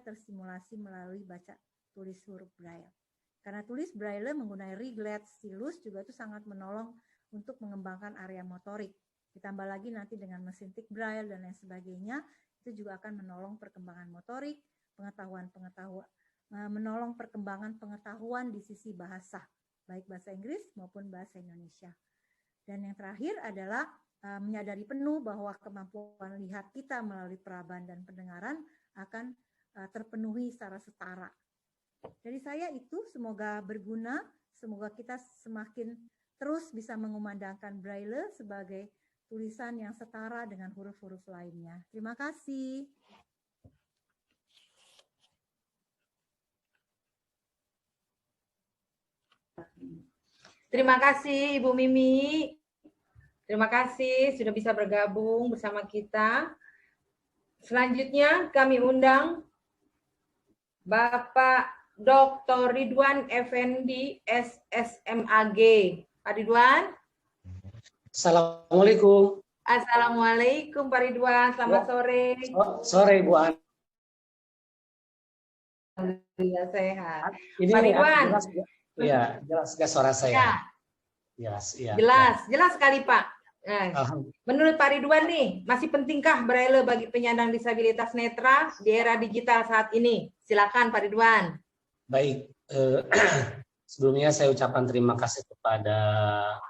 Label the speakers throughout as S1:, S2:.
S1: terstimulasi melalui baca tulis huruf Braille. Karena tulis Braille menggunakan riglet, stylus juga itu sangat menolong untuk mengembangkan area motorik. Ditambah lagi nanti dengan mesin tik Braille dan lain sebagainya, itu juga akan menolong perkembangan motorik, menolong perkembangan pengetahuan di sisi bahasa, baik bahasa Inggris maupun bahasa Indonesia. Dan yang terakhir adalah menyadari penuh bahwa kemampuan lihat kita melalui perabaan dan pendengaran akan terpenuhi secara setara. Dari saya itu semoga berguna, semoga kita semakin terus bisa mengumandangkan Braille sebagai tulisan yang setara dengan huruf-huruf lainnya. Terima kasih.
S2: Terima kasih Ibu Mimi. Terima kasih sudah bisa bergabung bersama kita. Selanjutnya kami undang Bapak Dr. Ridwan Effendi, SSMAG. Pak Ridwan.
S3: Assalamualaikum.
S2: Assalamualaikum Pak Ridwan, selamat sore.
S3: Sore Bu An.
S2: Alhamdulillah sehat.
S3: Ini
S2: Pak Ridwan.
S3: Jelas suara saya.
S2: Ya. Jelas sekali Pak. Menurut Pak Ridwan nih, masih pentingkah Braille bagi penyandang disabilitas netra di era digital saat ini? Silakan Pak Ridwan.
S3: Baik, sebelumnya saya ucapkan terima kasih kepada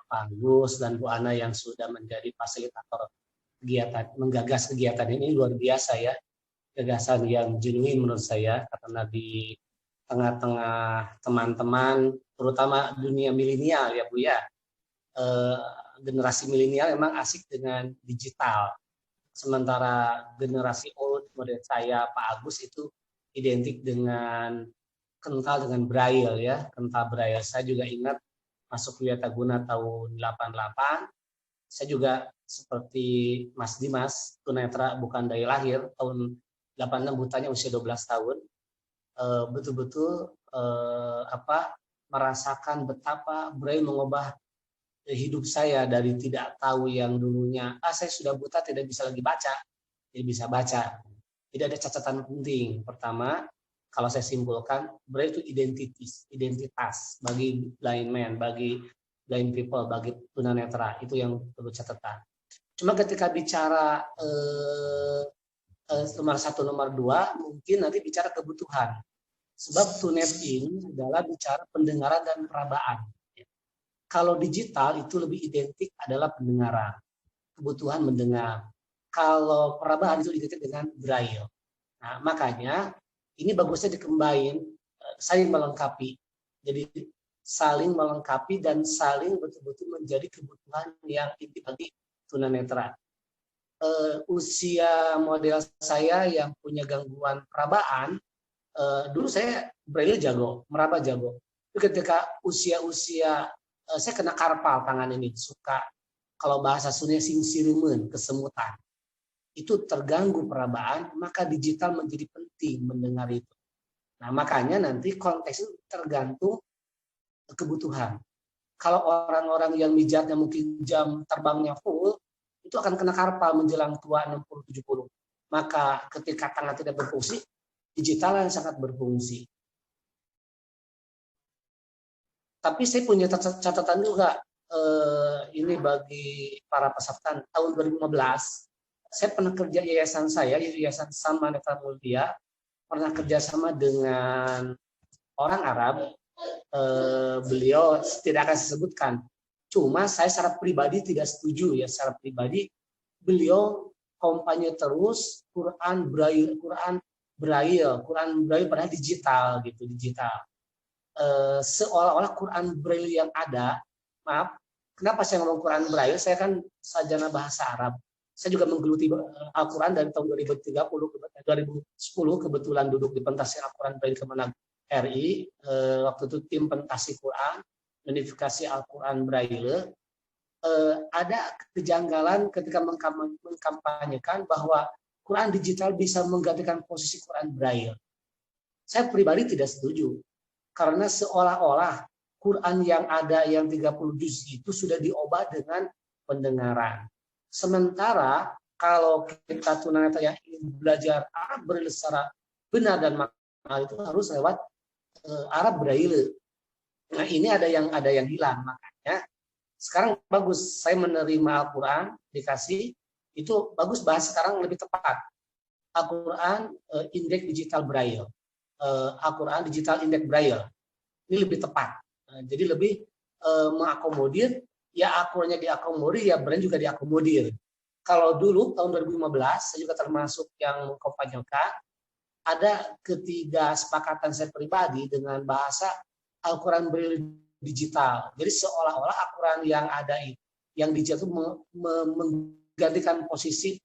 S3: Pak Agus dan Bu Ana yang sudah menjadi fasilitator kegiatan, menggagas kegiatan ini. Luar biasa ya, gagasan yang genuine menurut saya, karena di tengah-tengah teman-teman, terutama dunia milenial ya Bu ya, generasi milenial memang asik dengan digital. Sementara generasi old model saya, Pak Agus, itu identik dengan kental dengan Braille ya, kental Braille. Saya juga ingat masuk Wiataguna tahun 88. Saya juga seperti Mas Dimas, tunanetra bukan dari lahir, tahun 86 butanya usia 12 tahun. Betul-betul merasakan betapa Braille mengubah hidup saya dari tidak tahu yang dulunya saya sudah buta tidak bisa lagi baca, jadi bisa baca. Tidak ada catatan penting. Pertama, kalau saya simpulkan, Braille itu identitas bagi blind man, bagi blind people, bagi tunanetra, itu yang perlu catatan. Cuma ketika bicara nomor 1, nomor 2, mungkin nanti bicara kebutuhan. Sebab tunet ini adalah bicara pendengaran dan perabaan. Kalau digital itu lebih identik adalah pendengaran, kebutuhan mendengar. Kalau perabaan itu identik dengan Braille. Nah, makanya ini bagusnya dikembangin, saling melengkapi. Jadi saling melengkapi dan saling betul-betul menjadi kebutuhan yang inti bagi tunanetra. Usia model saya yang punya gangguan perabaan, dulu saya Braille jago, meraba jago. Tapi ketika usia-usia saya kena karpal tangan ini, suka kalau bahasa Sunda singsirumen, kesemutan. Itu terganggu perabaan, maka digital menjadi penting mendengar itu. Nah, makanya nanti konteks itu tergantung kebutuhan. Kalau orang-orang yang mijatnya mungkin jam terbangnya full, itu akan kena karpal menjelang tua 60-70. Maka ketika tangan tidak berfungsi, digital yang sangat berfungsi. Tapi saya punya catatan juga, ini bagi para peserta. Tahun 2015, saya pernah kerja yayasan saya, Yayasan Sama Netra Mulia, pernah kerjasama dengan orang Arab. Beliau tidak akan saya sebutkan. Cuma saya secara pribadi tidak setuju ya, secara pribadi beliau kampanye terus Quran Braille padahal digital gitu, digital. Seolah-olah Quran Braille yang ada, maaf, kenapa saya ngomong Quran Braille? Saya kan sarjana bahasa Arab. Saya juga menggeluti Al-Quran dari tahun 2010 kebetulan duduk di Pentasi Al-Quran Braille Kemenag RI, waktu itu tim pentasi Quran, unifikasi Al-Quran Braille. Ada kejanggalan ketika mengkampanyekan bahwa Quran digital bisa menggantikan posisi Quran Braille. Saya pribadi tidak setuju, karena seolah-olah Quran yang ada yang 30 juz itu sudah diubah dengan pendengaran. Sementara kalau kita tunanetra yang ingin belajar Arab Braille secara benar dan maksimal itu harus lewat Arab Braille. Nah, ini ada yang hilang, makanya sekarang bagus saya menerima Al-Quran dikasih itu bagus, bahas sekarang lebih tepat. Al-Quran Indeks Digital Braille, Al-Quran Digital Indeks Braille, ini lebih tepat. Jadi lebih mengakomodir, ya akurnya diakomodir, ya brand juga diakomodir. Kalau dulu tahun 2015 saya juga termasuk yang mengkampanyekan, ada ketidaksepakatan saya pribadi dengan bahasa Al-Quran Braille digital. Jadi seolah-olah Al-Quran yang ada yang digital itu menggantikan posisi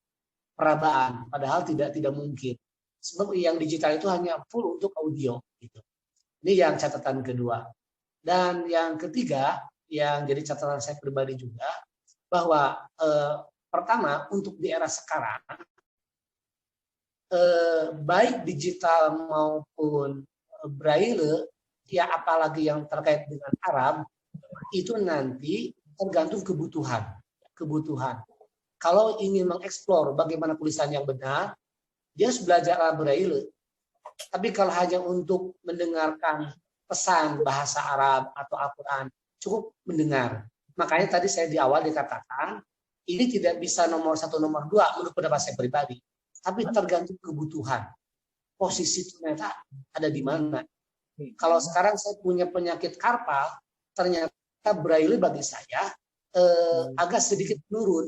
S3: perabaan, padahal tidak mungkin. Sebab yang digital itu hanya full untuk audio gitu. Ini yang catatan kedua. Dan yang ketiga yang jadi catatan saya pribadi juga bahwa pertama untuk di era sekarang baik digital maupun Braille, ya apalagi yang terkait dengan Arab, itu nanti tergantung kebutuhan. Kalau ingin mengeksplor bagaimana tulisan yang benar, dia harus belajar Arab Braille. Tapi kalau hanya untuk mendengarkan pesan bahasa Arab atau Al-Quran, cukup mendengar. Makanya tadi saya di awal dikatakan, ini tidak bisa nomor 1, nomor 2 menurut pendapat saya pribadi. Tapi tergantung kebutuhan. Posisi ternyata ada di mana. Kalau sekarang saya punya penyakit karpal, ternyata Braille bagi saya agak sedikit menurun,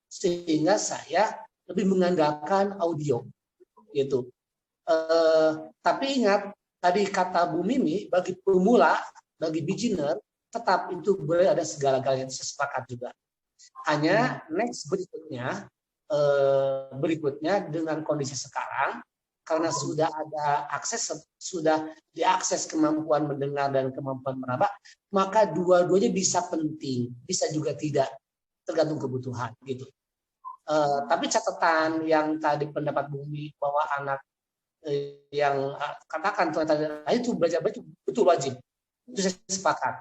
S3: sehingga saya lebih mengandalkan audio, gitu. Tapi ingat tadi kata Bu Mimi, bagi pemula, bagi beginner, tetap itu boleh ada segala-galanya, saya sepakat juga. Hanya next berikutnya dengan kondisi sekarang, karena sudah ada akses, sudah diakses kemampuan mendengar dan kemampuan meraba, maka dua-duanya bisa penting, bisa juga tidak, tergantung kebutuhan gitu. Tapi catatan yang tadi pendapat Bumi bahwa anak yang katakan itu belajar itu betul wajib, itu saya sepakat.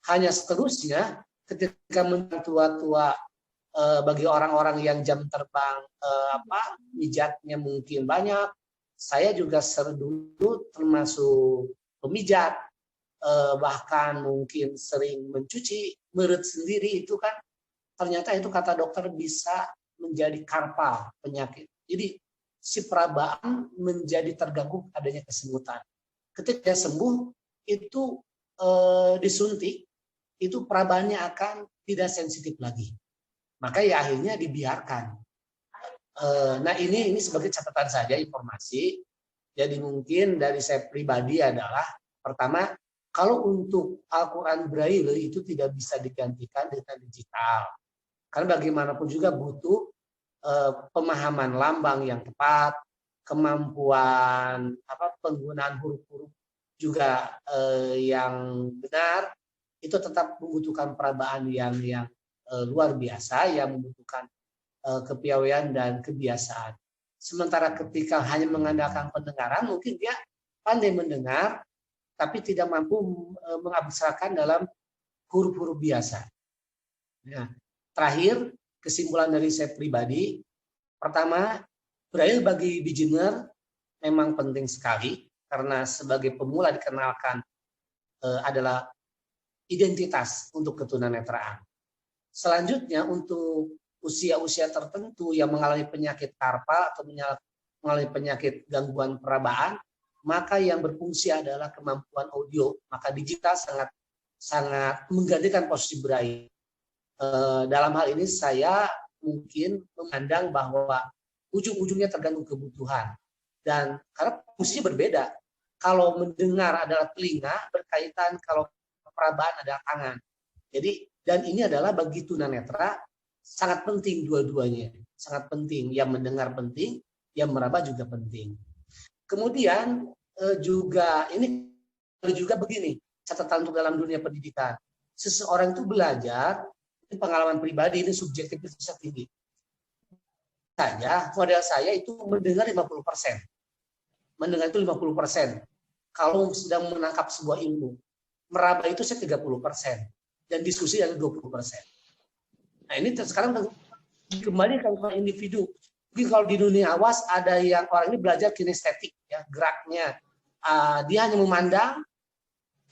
S3: Hanya seterusnya ketika tua-tua bagi orang-orang yang jam terbang mijatnya mungkin banyak. Saya juga dulu termasuk pemijat, bahkan mungkin sering mencuci meret sendiri, itu kan ternyata itu kata dokter bisa menjadi karpal penyakit. Jadi si perabaan menjadi terganggu adanya kesemutan. Ketika sembuh itu disuntik, itu perabaannya akan tidak sensitif lagi. Maka ya akhirnya dibiarkan. Nah ini sebagai catatan saja informasi. Jadi mungkin dari saya pribadi adalah pertama, kalau untuk Al-Quran Braille itu tidak bisa digantikan dengan digital. Karena bagaimanapun juga butuh pemahaman lambang yang tepat, kemampuan penggunaan huruf-huruf juga yang benar, itu tetap membutuhkan perabaan yang luar biasa, yang membutuhkan kepiawaian dan kebiasaan. Sementara ketika hanya mengandalkan pendengaran, mungkin dia pandai mendengar, tapi tidak mampu mengabstrakan dalam huruf-huruf biasa. Nah, terakhir, kesimpulan dari saya pribadi, pertama, Braille bagi beginner memang penting sekali, karena sebagai pemula dikenalkan adalah identitas untuk ketunanetraan. Selanjutnya, untuk usia-usia tertentu yang mengalami penyakit karpal atau mengalami penyakit gangguan perabaan, maka yang berfungsi adalah kemampuan audio. Maka digital sangat menggantikan posisi Braille. Dalam hal ini saya mungkin memandang bahwa ujung-ujungnya tergantung kebutuhan. Dan karena fungsinya berbeda. Kalau mendengar adalah telinga, berkaitan kalau perabaan adalah tangan. Jadi, dan ini adalah bagi tunanetra sangat penting dua-duanya, sangat penting. Yang mendengar penting, yang meraba juga penting. Kemudian juga ini juga begini, catatan untuk dalam dunia pendidikan. Seseorang itu belajar, ini pengalaman pribadi, ini subjektivitas tinggi. Model saya itu mendengar 50%. Mendengar itu 50%. Kalau sedang menangkap sebuah ilmu, meraba itu saya 30%. Dan diskusi ada 20%. Nah ini sekarang kembali ke individu. Mungkin kalau di dunia awas ada yang orang ini belajar kinestetik, ya, geraknya. Dia hanya memandang,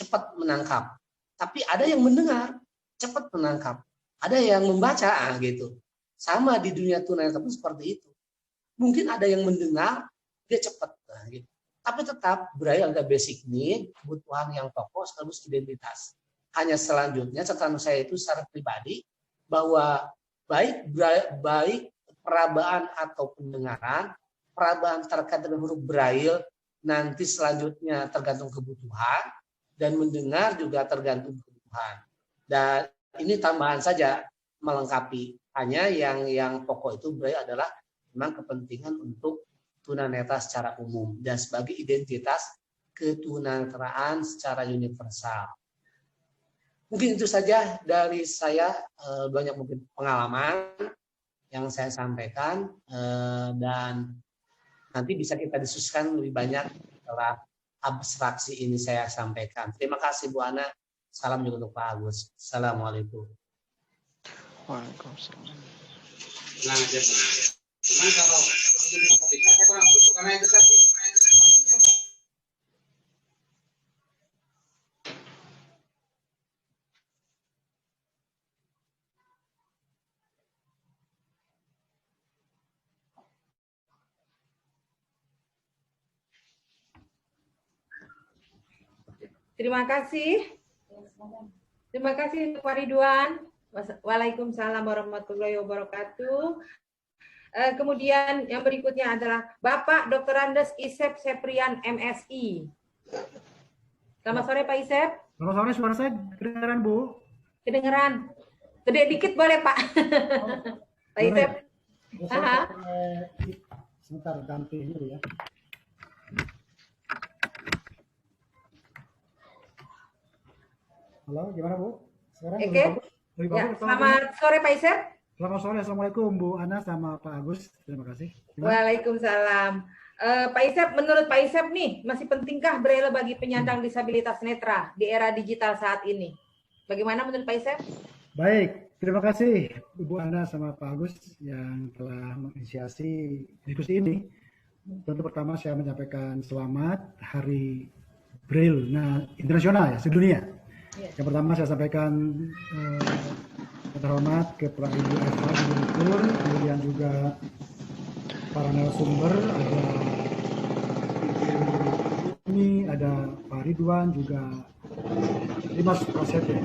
S3: cepat menangkap. Tapi ada yang mendengar, cepat menangkap. Ada yang membaca, gitu. Sama di dunia tunanetra pun seperti itu. Mungkin ada yang mendengar, dia cepat. Gitu. Tapi tetap Braille ada basic need, kebutuhan yang pokok sekaligus identitas. Hanya selanjutnya catatan saya itu secara pribadi bahwa baik perabaan atau pendengaran, perabaan terkait dengan huruf Braille nanti selanjutnya tergantung kebutuhan, dan mendengar juga tergantung kebutuhan. Dan ini tambahan saja melengkapi. Hanya yang pokok itu Braille adalah memang kepentingan untuk tunanetra secara umum dan sebagai identitas ketunanetraan secara universal. Mungkin itu saja dari saya, banyak mungkin pengalaman yang saya sampaikan, dan nanti bisa kita diskusikan lebih banyak setelah abstraksi ini saya sampaikan. Terima kasih Bu Ana. Salam juga untuk Pak Agus. Assalamualaikum.
S4: Waalaikumsalam.
S3: Tenang aja, Pak. Cuman kalau saya kurang suka karena itu tadi.
S2: Terima kasih. Terima kasih Pak Ridwan. Waalaikumsalam warahmatullahi wabarakatuh. Kemudian yang berikutnya adalah Bapak Dr. Andes Isep Seprian MSI. Selamat sore Pak Isep.
S5: Selamat sore, suara saya kedengaran Bu?
S2: Kedengeran. Gede dikit boleh Pak. Pak Isep.
S5: Sebentar ganti dulu ya. Halo, gimana Bu? Sekarang
S2: Oke. Ya, selamat sore Pak Isep.
S5: Selamat sore, Assalamualaikum Bu Ana sama Pak Agus. Terima kasih. Gimana?
S2: Waalaikumsalam. Pak Isep, menurut Pak Isep nih, masih pentingkah Braille bagi penyandang disabilitas netra di era digital saat ini? Bagaimana menurut Pak Isep?
S5: Baik, terima kasih Bu Ana sama Pak Agus yang telah menginisiasi diskusi ini. Tentu pertama saya menyampaikan selamat Hari Braille internasional ya, sedunia. Yang pertama saya sampaikan terhormat ke Pak Ibu Eva Direktur, kemudian juga para narasumber, ada ini, ada Pak Ridwan, juga Dimas Prasetyo.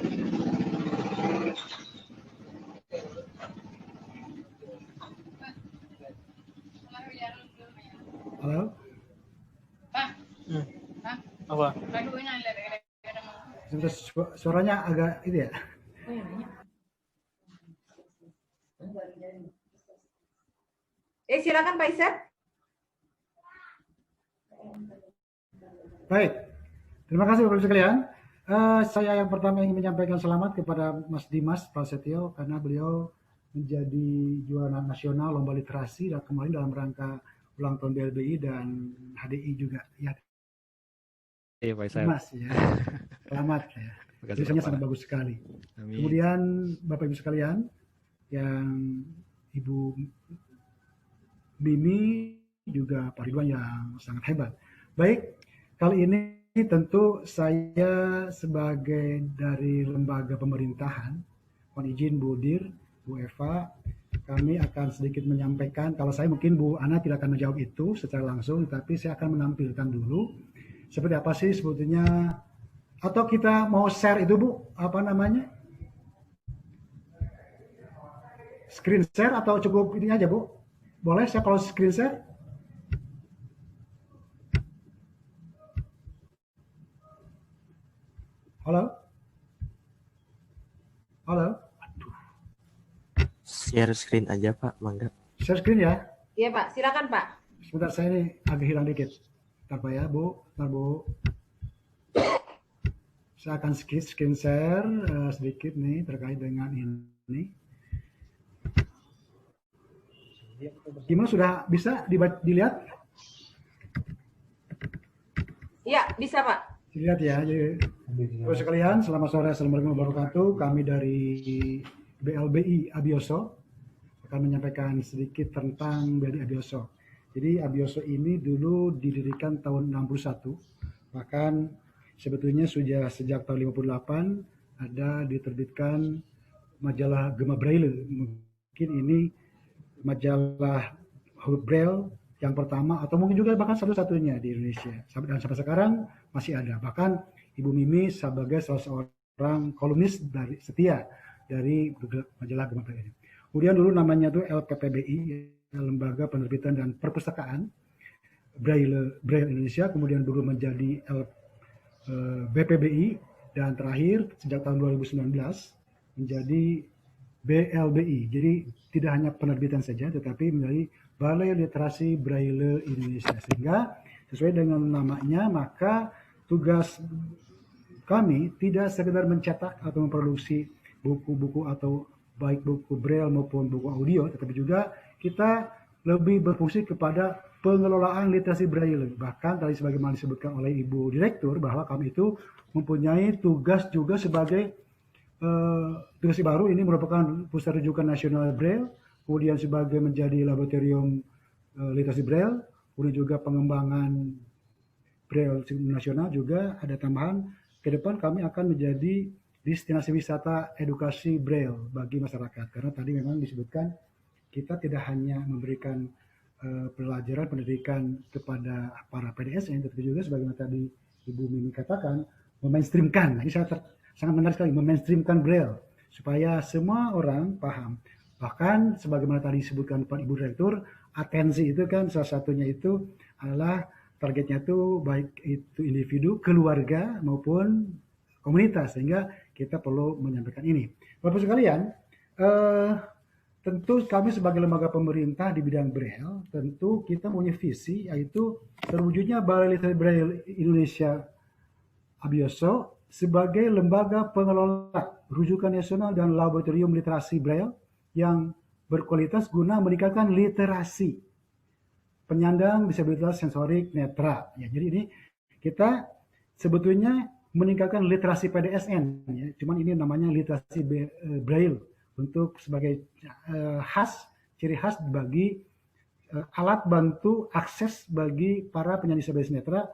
S5: Halo?
S4: Pak. Apa?
S5: Suaranya agak itu ya.
S2: Silakan Pak Isep.
S5: Baik, terima kasih Bapak Ibu sekalian. Saya yang pertama ingin menyampaikan selamat kepada Mas Dimas Prasetyo karena beliau menjadi juara nasional lomba literasi dan kemarin dalam rangka ulang tahun BLBI dan HDI juga. Ya.
S4: Iya Pak Isep.
S5: Mas ya. Selamat ya. Tulisannya sangat bagus sekali. Amin. Kemudian Bapak Ibu sekalian, yang Ibu Mimi juga Pak Ridwan yang sangat hebat. Baik, kali ini tentu saya sebagai dari lembaga pemerintahan, mohon izin Bu Dir, Bu Eva, kami akan sedikit menyampaikan, kalau saya mungkin Bu Ana tidak akan menjawab itu secara langsung, tapi saya akan menampilkan dulu seperti apa sih sebetulnya. Atau kita mau share itu Bu, apa namanya? Screen share atau cukup ini aja Bu? Boleh saya kalau screen share? Halo? Halo? Aduh.
S4: Share screen aja Pak, mangga.
S5: Share screen ya?
S2: Iya Pak, silakan Pak.
S5: Sebentar saya ini agak hilang dikit. Bentar Pak ya Bu, bentar Bu. Saya akan screen share sedikit nih terkait dengan ini. Gimana, sudah bisa dilihat?
S2: Iya, bisa Pak.
S5: Dilihat ya. Jadi, Bapak sekalian, selamat sore, assalamualaikum warahmatullahi wabarakatuh. Kami dari BLBI Abioso akan menyampaikan sedikit tentang Bali Abioso. Jadi Abioso ini dulu didirikan tahun 61, bahkan sebetulnya sudah sejak tahun 58 ada diterbitkan majalah Gema Braille. Mungkin ini majalah huruf Braille yang pertama atau mungkin juga bahkan satu-satunya di Indonesia. Dan sampai sekarang masih ada. Bahkan Ibu Mimi sebagai salah seorang kolumnis dari setia dari majalah Gema Braille. Kemudian dulu namanya itu LPPBI, Lembaga Penerbitan dan Perpustakaan Braille Indonesia, kemudian dulu menjadi BPBI, dan terakhir sejak tahun 2019 menjadi BLBI. Jadi tidak hanya penerbitan saja, tetapi menjadi Balai Literasi Braille Indonesia. Sehingga sesuai dengan namanya, maka tugas kami tidak sekedar mencetak atau memproduksi buku-buku atau baik buku Braille maupun buku audio, tetapi juga kita lebih berfungsi kepada pengelolaan literasi Braille. Bahkan tadi sebagaimana disebutkan oleh Ibu Direktur bahwa kami itu mempunyai tugas juga sebagai tugas baru ini merupakan Pusat Rujukan Nasional Braille, kemudian sebagai menjadi laboratorium literasi Braille, kemudian juga pengembangan Braille nasional juga ada tambahan. Ke depan kami akan menjadi destinasi wisata edukasi Braille bagi masyarakat, karena tadi memang disebutkan kita tidak hanya memberikan pelajaran pendidikan kepada para PDSN, tetapi juga sebagaimana tadi Ibu Mimi katakan, memainstreamkan. Ini sangat menarik sekali, memainstreamkan Braille supaya semua orang paham. Bahkan sebagaimana tadi disebutkan Pak Ibu Direktur, atensi itu kan salah satunya itu adalah targetnya itu baik itu individu, keluarga maupun komunitas, sehingga kita perlu menyampaikan ini. Bapak sekalian, tentu kami sebagai lembaga pemerintah di bidang Braille, tentu kita punya visi, yaitu terwujudnya Balai Literasi Braille Indonesia Abioso sebagai lembaga pengelola rujukan nasional dan laboratorium literasi Braille yang berkualitas guna meningkatkan literasi penyandang disabilitas sensorik netra. Ya, jadi ini kita sebetulnya meningkatkan literasi PDSN, ya. Cuman ini namanya literasi Braille untuk sebagai ciri khas bagi alat bantu akses bagi para penyandang disabilitas netra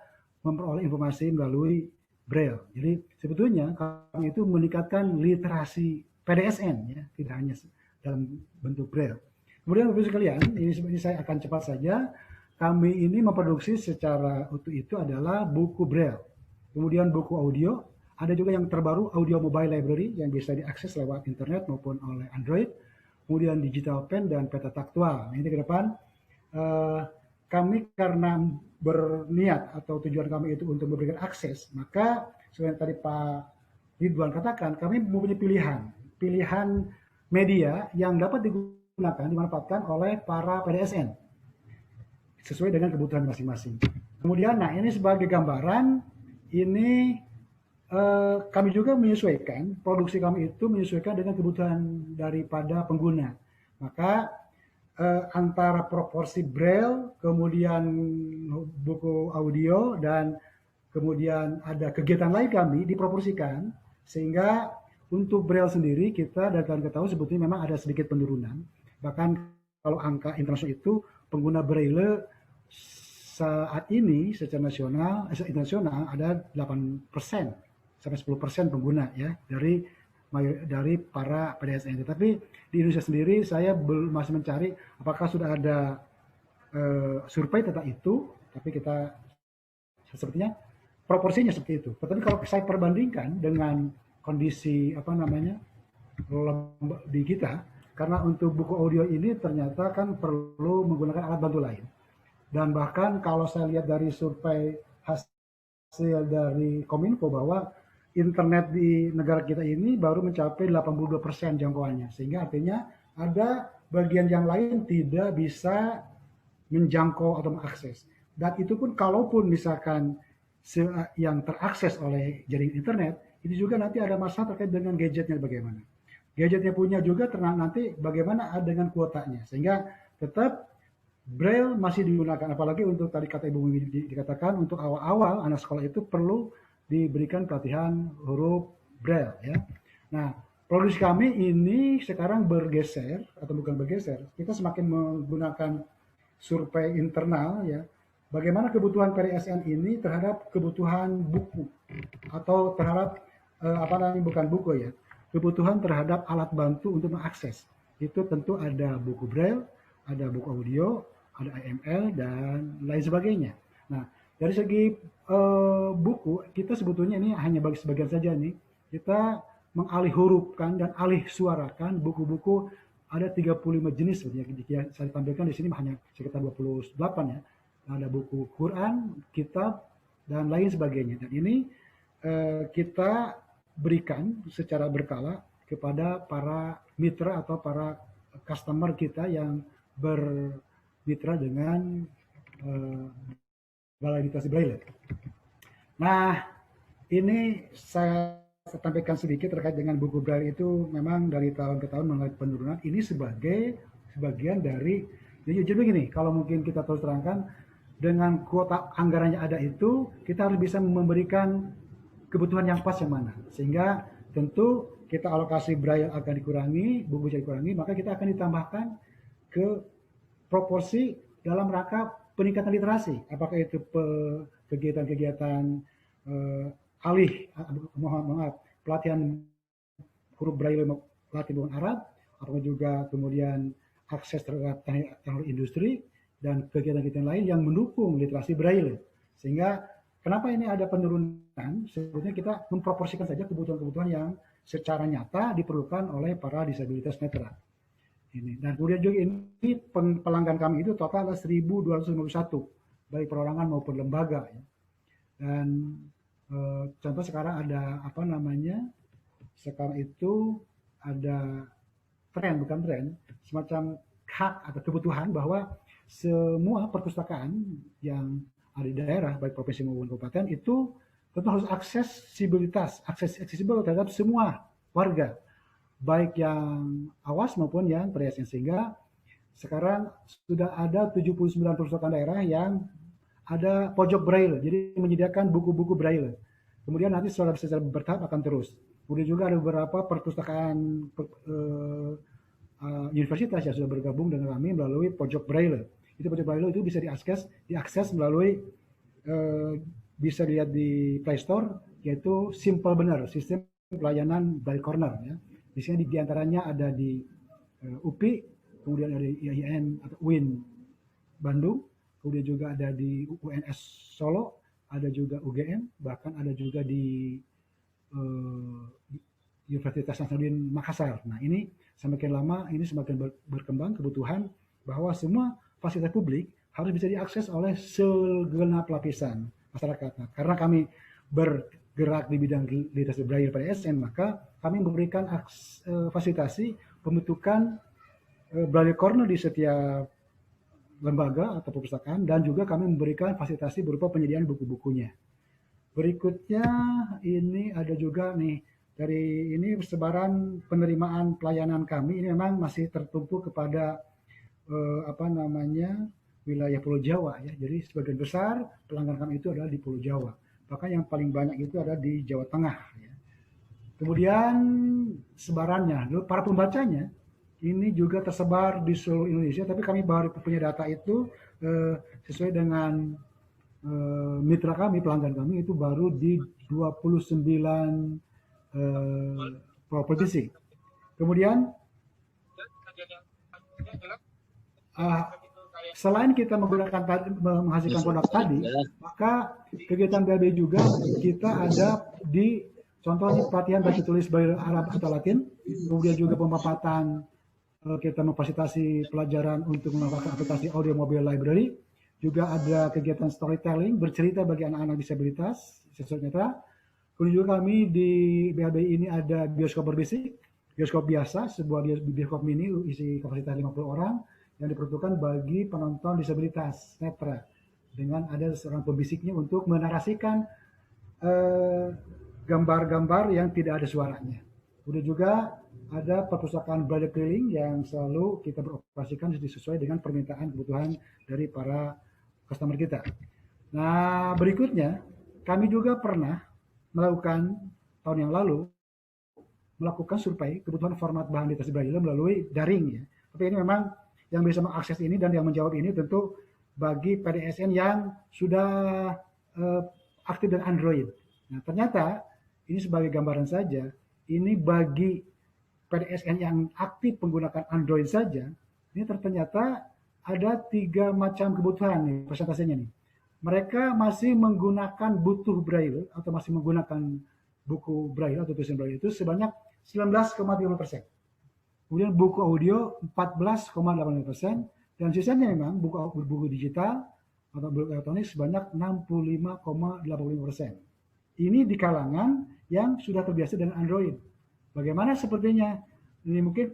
S5: memperoleh informasi melalui Braille. Jadi sebetulnya kami itu meningkatkan literasi PDSN, ya, tidak hanya dalam bentuk Braille. Kemudian Bapak sekalian, ini saya akan cepat saja. Kami ini memproduksi secara utuh itu adalah buku Braille, kemudian buku audio. Ada juga yang terbaru audio mobile library yang bisa diakses lewat internet maupun oleh Android. Kemudian digital pen dan peta taktual. Nah, ini ke depan kami karena berniat atau tujuan kami itu untuk memberikan akses, maka seperti tadi Pak Ridwan katakan, kami mempunyai pilihan media yang dapat digunakan, dimanfaatkan oleh para PDSN sesuai dengan kebutuhan masing-masing. Kemudian, nah ini sebagai gambaran, ini kami juga menyesuaikan, produksi kami itu menyesuaikan dengan kebutuhan daripada pengguna. Maka antara proporsi Braille, kemudian buku audio, dan kemudian ada kegiatan lain kami diproporsikan, sehingga untuk Braille sendiri kita dan kalian ketahui sebetulnya memang ada sedikit penurunan. Bahkan kalau angka internasional itu pengguna Braille saat ini secara internasional ada 8% sampai 10% pengguna, ya, dari para PDSN. Tetapi di Indonesia sendiri saya masih mencari apakah sudah ada survei tentang itu, tapi kita sepertinya proporsinya seperti itu. Tetapi kalau saya perbandingkan dengan kondisi di kita, karena untuk buku audio ini ternyata kan perlu menggunakan alat bantu lain. Dan bahkan kalau saya lihat dari survei hasil dari Kominfo bahwa internet di negara kita ini baru mencapai 82% jangkauannya, sehingga artinya ada bagian yang lain tidak bisa menjangkau atau mengakses. Dan itu pun kalaupun misalkan yang terakses oleh jaringan internet, itu juga nanti ada masalah terkait dengan gadgetnya bagaimana. Gadgetnya punya juga nanti bagaimana dengan kuotanya, sehingga tetap Braille masih digunakan, apalagi untuk tadi kata Ibu dikatakan untuk awal-awal anak sekolah itu perlu diberikan pelatihan huruf Braille, ya. Nah, produksi kami ini sekarang bergeser, atau bukan bergeser, kita semakin menggunakan survei internal ya, bagaimana kebutuhan PDSN ini terhadap kebutuhan buku, atau terhadap bukan buku ya, kebutuhan terhadap alat bantu untuk mengakses. Itu tentu ada buku braille, ada buku audio, ada AML, dan lain sebagainya. Nah, dari segi buku, kita sebetulnya ini hanya bagi sebagian saja nih, kita mengalih hurufkan dan alih suarakan buku-buku ada 35 jenis sebenarnya. Saya tampilkan di sini hanya sekitar 28 ya. Ada buku Quran, kitab, dan lain sebagainya. Dan ini kita berikan secara berkala kepada para mitra atau para customer kita yang bermitra dengan Balai Literasi Braille. Nah, ini saya sampaikan sedikit terkait dengan buku Braille itu memang dari tahun ke tahun mengalami penurunan. Ini sebagai sebagian dari, jadi begini, kalau mungkin kita terus terangkan, dengan kuota anggaran yang ada itu, kita harus bisa memberikan kebutuhan yang pas yang mana. Sehingga tentu kita alokasi Braille akan dikurangi, buku bisa dikurangi, maka kita akan ditambahkan ke proporsi dalam rangka peningkatan literasi. Apakah itu kegiatan-kegiatan pelatihan huruf Braille pelatihan bukan Arab, apakah juga kemudian akses terhadap teknologi industri dan kegiatan-kegiatan lain yang mendukung literasi Braille. Sehingga kenapa ini ada penurunan? Sebetulnya kita memproporsikan saja kebutuhan-kebutuhan yang secara nyata diperlukan oleh para disabilitas netra. Ini. Dan kemudian juga ini pelanggan kami itu total ada 1.251, baik perorangan maupun lembaga. Ya. Dan contoh sekarang ada sekarang itu ada tren, semacam hak atau kebutuhan bahwa semua perpustakaan yang ada di daerah, baik provinsi maupun kabupaten, itu tentu harus aksesibel terhadap semua warga, baik yang awas maupun yang PDSN. Sehingga sekarang sudah ada 79 perpustakaan daerah yang ada pojok Braille, jadi menyediakan buku-buku Braille. Kemudian nanti secara bertahap akan terus. Kemudian juga ada beberapa perpustakaan universitas yang sudah bergabung dengan kami melalui pojok Braille. Itu pojok Braille itu bisa diakses melalui bisa dilihat di Play Store, yaitu Simple Bener, sistem pelayanan Braille Corner. Ya. Di sini diantaranya ada di UPI, kemudian ada di IAIN atau UIN Bandung, kemudian juga ada di UNS Solo, ada juga UGM, bahkan ada juga di Universitas Nasaruddin Makassar. Nah, ini semakin lama ini semakin berkembang kebutuhan bahwa semua fasilitas publik harus bisa diakses oleh segenap lapisan masyarakat. Nah, karena kami bergerak di bidang literasi Braille PDSN, maka kami memberikan fasilitasi pembentukan Braille Corner di setiap lembaga atau perpustakaan, dan juga kami memberikan fasilitasi berupa penyediaan buku-bukunya. Berikutnya ini ada juga nih, dari ini sebaran penerimaan pelayanan kami ini memang masih tertumpu kepada wilayah Pulau Jawa ya. Jadi sebagian besar pelanggan kami itu adalah di Pulau Jawa. Bahkan yang paling banyak itu ada di Jawa Tengah ya. Kemudian sebarannya, para pembacanya ini juga tersebar di seluruh Indonesia, tapi kami baru punya data itu sesuai dengan mitra kami, pelanggan kami itu baru di 29 provinsi. Kemudian selain kita menghasilkan produk tadi, maka kegiatan BAB juga kita ada di contohnya pelatihan baca tulis Braille Arab atau Latin, kemudian juga pemaparan kita memfasilitasi pelajaran untuk memanfaatkan aplikasi audio mobile library, juga ada kegiatan storytelling bercerita bagi anak-anak disabilitas siswa netra. Kemudian juga kami di BAB ini ada bioskop berbisik, bioskop biasa, sebuah bioskop mini isi kapasitas 50 orang yang diperuntukkan bagi penonton disabilitas netra, dengan ada seorang pembisiknya untuk menarasikan gambar-gambar yang tidak ada suaranya. Kemudian juga ada perpustakaan Braille keliling yang selalu kita beroperasikan sesuai dengan permintaan kebutuhan dari para customer kita. Nah, berikutnya kami juga pernah melakukan tahun yang lalu melakukan survei kebutuhan format bahan literasi Braille melalui daring ya. Tapi ini memang yang bisa mengakses ini dan yang menjawab ini tentu bagi PDSN yang sudah aktif dengan Android. Nah, ternyata ini sebagai gambaran saja, ini bagi PDSN yang aktif menggunakan Android saja, ini ternyata ada 3 macam kebutuhan nih persentasenya nih. Mereka masih menggunakan butuh Braille atau masih menggunakan buku Braille atau tulisan Braille itu sebanyak 19,3%. Kemudian buku audio 14,8%, dan sisanya memang buku digital atau buku elektronik sebanyak 65,85%. Ini di kalangan yang sudah terbiasa dengan Android. Bagaimana sepertinya? Ini mungkin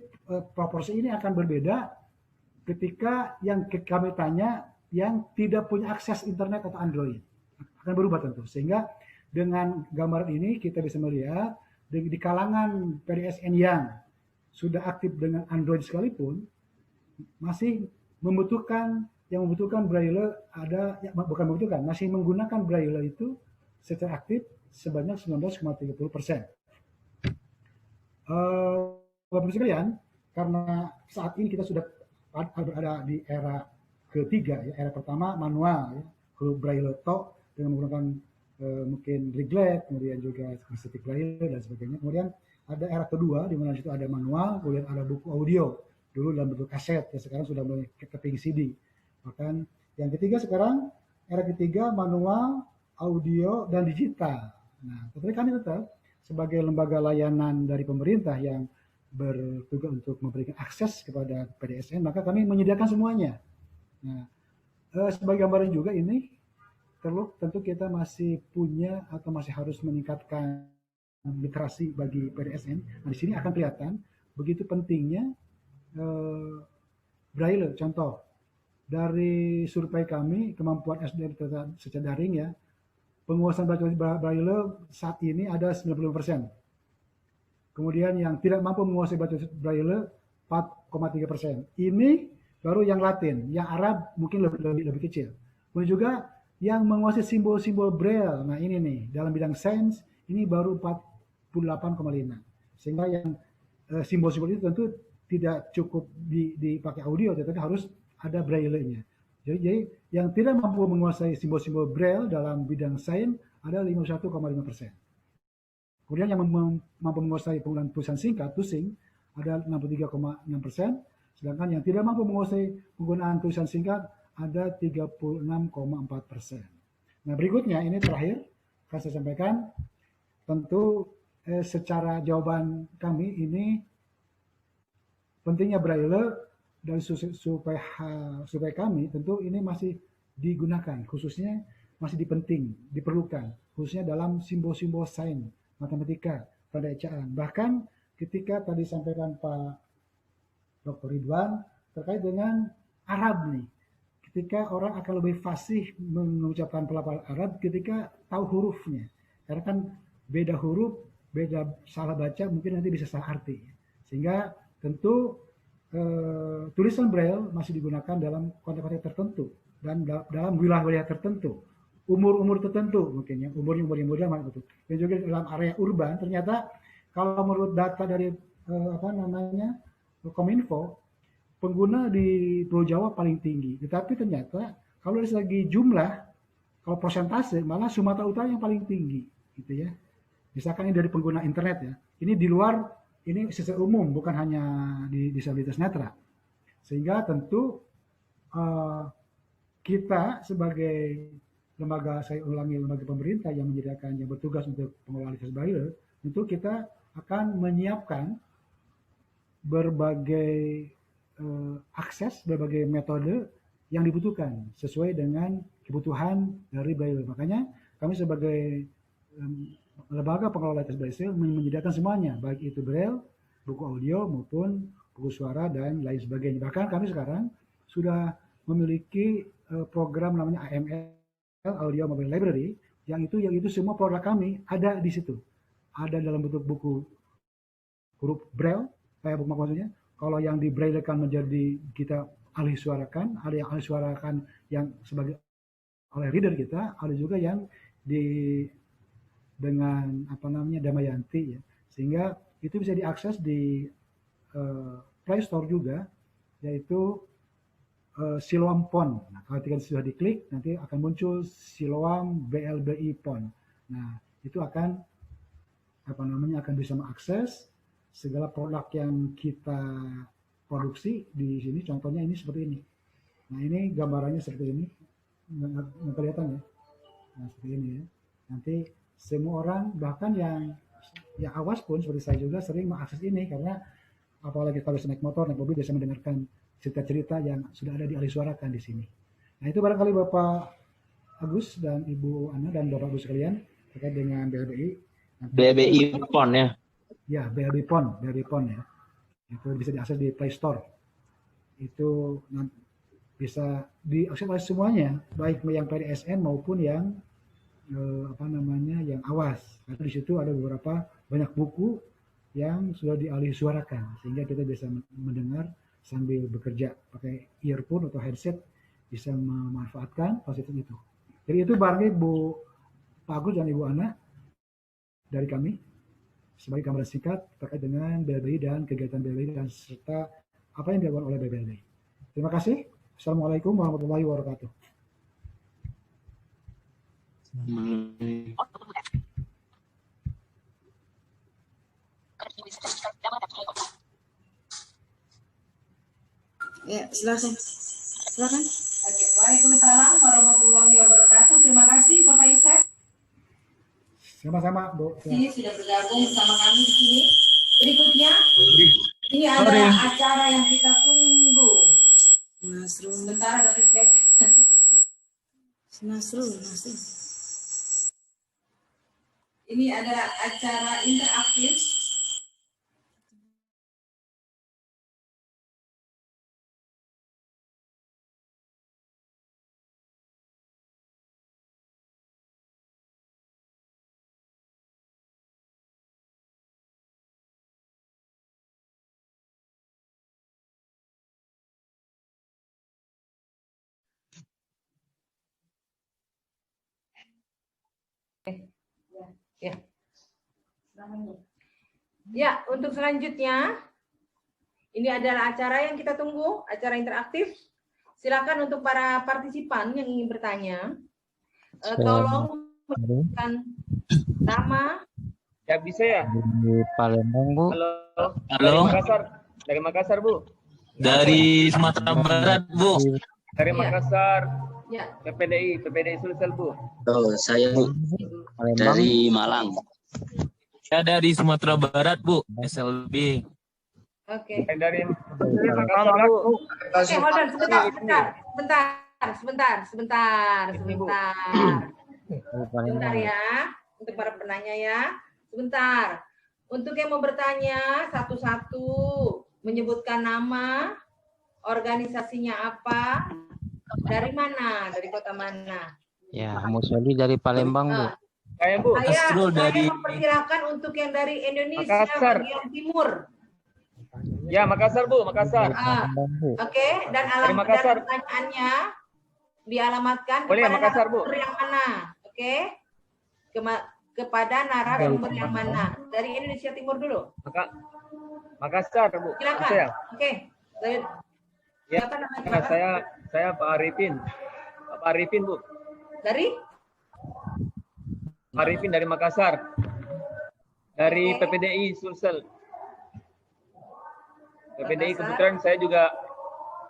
S5: proporsi ini akan berbeda ketika yang kami tanya yang tidak punya akses internet atau Android. Akan berubah tentu. Sehingga dengan gambar ini kita bisa melihat di kalangan PDSN yang sudah aktif dengan Android sekalipun masih membutuhkan Braille masih menggunakan Braille itu secara aktif sebanyak 19,30%. Bapak-Ibu sekalian, karena saat ini kita sudah berada di era ketiga, ya. Era pertama manual, ya. Huruf Braille tok dengan menggunakan mungkin Riglet, kemudian juga static Braille dan sebagainya. Kemudian ada era kedua di mana situ ada manual, kemudian ada buku audio dulu dalam bentuk kaset, ya sekarang sudah mulai keping CD. Bahkan yang ketiga sekarang era ketiga manual, audio dan digital. Nah, tetapi kami tetap sebagai lembaga layanan dari pemerintah yang bertugas untuk memberikan akses kepada PDSN, maka kami menyediakan semuanya. Nah, sebagai gambaran juga ini, tentu kita masih punya atau masih harus meningkatkan literasi bagi PDSN. Nah, di sini akan kelihatan begitu pentingnya Braille. Contoh, dari survei kami, kemampuan SDM secara daring ya, penguasaan Braille saat ini ada 90%. Kemudian yang tidak mampu menguasai Braille 4,3%. Ini baru yang Latin, yang Arab mungkin lebih kecil. Kemudian juga yang menguasai simbol-simbol Braille, nah ini nih, dalam bidang sains, ini baru 48,5. Sehingga yang simbol-simbol itu tentu tidak cukup dipakai audio, tetapi harus ada Braille-nya. Jadi yang tidak mampu menguasai simbol-simbol Braille dalam bidang sains ada 51,5%. Kemudian yang mampu menguasai penggunaan tulisan singkat, tusing, ada 63,6%. Sedangkan yang tidak mampu menguasai penggunaan tulisan singkat ada 36,4%. Nah, berikutnya ini terakhir akan saya sampaikan, tentu secara jawaban kami ini pentingnya Braille dan supaya kami tentu ini masih digunakan, khususnya masih diperlukan, khususnya dalam simbol-simbol sains, matematika, tanda ejaan. Bahkan ketika tadi sampaikan Pak Dr. Ridwan terkait dengan Arab nih, ketika orang akan lebih fasih mengucapkan pelafalan Arab ketika tahu hurufnya, karena kan beda huruf, beda salah baca, mungkin nanti bisa salah arti. Sehingga tentu tulisan Braille masih digunakan dalam konteks-konteks tertentu dan dalam wilayah-wilayah tertentu, umur-umur tertentu mungkin ya, umur muda betul. Dan juga dalam area urban ternyata kalau menurut data dari Kominfo, pengguna di Pulau Jawa paling tinggi. Tetapi ternyata kalau dari segi jumlah, kalau persentase malah Sumatera Utara yang paling tinggi, gitu ya. Misalkan ini dari pengguna internet ya. Ini di luar, ini secara umum, bukan hanya di disabilitas netra. Sehingga tentu kita sebagai lembaga, saya ulangi, lembaga pemerintah yang menyediakan, yang bertugas untuk pengelolaan literasi Braille, tentu kita akan menyiapkan berbagai akses, berbagai metode yang dibutuhkan sesuai dengan kebutuhan dari Braille. Makanya kami sebagai lembaga pengelola literasi Braille menyediakan semuanya, baik itu Braille, buku audio maupun buku suara dan lain sebagainya. Bahkan kami sekarang sudah memiliki program namanya AML, Audio Mobile Library, yang itu semua produk kami ada di situ. Ada dalam bentuk buku huruf Braille, kayak buku maksudnya. Kalau yang di Braille-kan menjadi kita alih suarakan, ada yang alih suarakan yang sebagai oleh reader kita, ada juga yang dengan Damayanti ya, Sehingga itu bisa diakses di Play Store juga, yaitu Siloam Pon. Nah, kalau ketika sudah diklik, nanti akan muncul Siloam BLBI Pon. Nah, itu akan akan bisa mengakses segala produk yang kita produksi di sini. Contohnya ini seperti ini. Nah, ini gambarannya seperti ini. Nggak kelihatan ya? Nah, seperti ini ya. Nanti semua orang, bahkan yang awas pun seperti saya juga sering mengakses ini, karena apalagi kalau naik motor, naik mobil bisa mendengarkan cerita-cerita yang sudah ada dialihsuarakan di sini. Nah, itu barangkali Bapak Agus dan Ibu Ana dan Bapak Agus sekalian terkait dengan BLBI.
S6: BLBI PON ya?
S5: Ya, BLBI PON ya. Itu bisa diakses di Play Store. Itu bisa diakses oleh semuanya, baik yang PDSN maupun yang yang awas. Karena di situ ada beberapa banyak buku yang sudah dialihsuarakan, sehingga kita bisa mendengar sambil bekerja pakai earphone atau headset, bisa memanfaatkan fasilitas itu. Jadi itu barangkali Pak Agus dan Ibu Ana dari kami sebagai gambaran singkat terkait dengan BLBI dan kegiatan BLBI dan serta apa yang dilakukan oleh BLBI. Terima kasih. Assalamualaikum warahmatullahi wabarakatuh.
S7: Ya, silakan. Silakan.
S2: Oke, waalaikumsalam warahmatullahi wabarakatuh. Terima kasih Bapak Ishak.
S5: Sama-sama, Bu.
S2: Ini sudah bergabung bersama kami di sini. Berikutnya, ini adalah acara yang kita tunggu.
S7: Nasrul.
S2: Sebentar ada feedback.
S7: Nasrul.
S2: Ini adalah acara interaktif. Ya, untuk selanjutnya, ini adalah acara yang kita tunggu, acara interaktif. Silakan untuk para partisipan yang ingin bertanya, tolong memberikan nama.
S8: Ya bisa ya.
S6: Di Palembang, Bu.
S8: Halo.
S6: Halo.
S8: Dari Makassar, Bu.
S6: Dari Sumatera Barat, Bu.
S8: Dari Makassar.
S2: Ya.
S8: PPDI Sulsel, Bu.
S9: Oh, saya dari Malang.
S6: Saya dari Sumatera Barat, Bu. SLB.
S2: Oke.
S8: Dari Makassar, Bu.
S2: Oke, hold on, sebentar ya, untuk para penanya ya. Sebentar. Untuk yang mau bertanya, satu-satu menyebutkan nama, organisasinya apa, dari mana, dari kota mana.
S6: Ya, Musoli dari Palembang, Bu.
S8: Saya, Bu.
S2: Saya
S6: dari
S2: memperkirakan untuk yang dari Indonesia
S8: Makassar.
S2: bagian timur.
S8: Ya, Makassar, Bu. Makassar.
S2: Oke, dan alamat
S8: Makassar.
S2: pertanyaannya dialamatkan
S8: Boleh,
S2: kepada
S8: Makassar, Bu.
S2: narasumber yang mana. Oke. Kepada narasumber yang mana. Dari Indonesia Timur dulu.
S8: Makassar, Bu.
S2: Silakan.
S8: Saya.
S2: Oke. Dari
S8: Ya,
S2: siapa namanya?
S8: saya Pak Arifin. Pak Arifin, Bu.
S2: Dari
S8: Arifin dari Makassar. Dari
S2: Oke.
S8: PPDI Sulsel. PPDI
S2: Makassar.
S8: kebetulan saya juga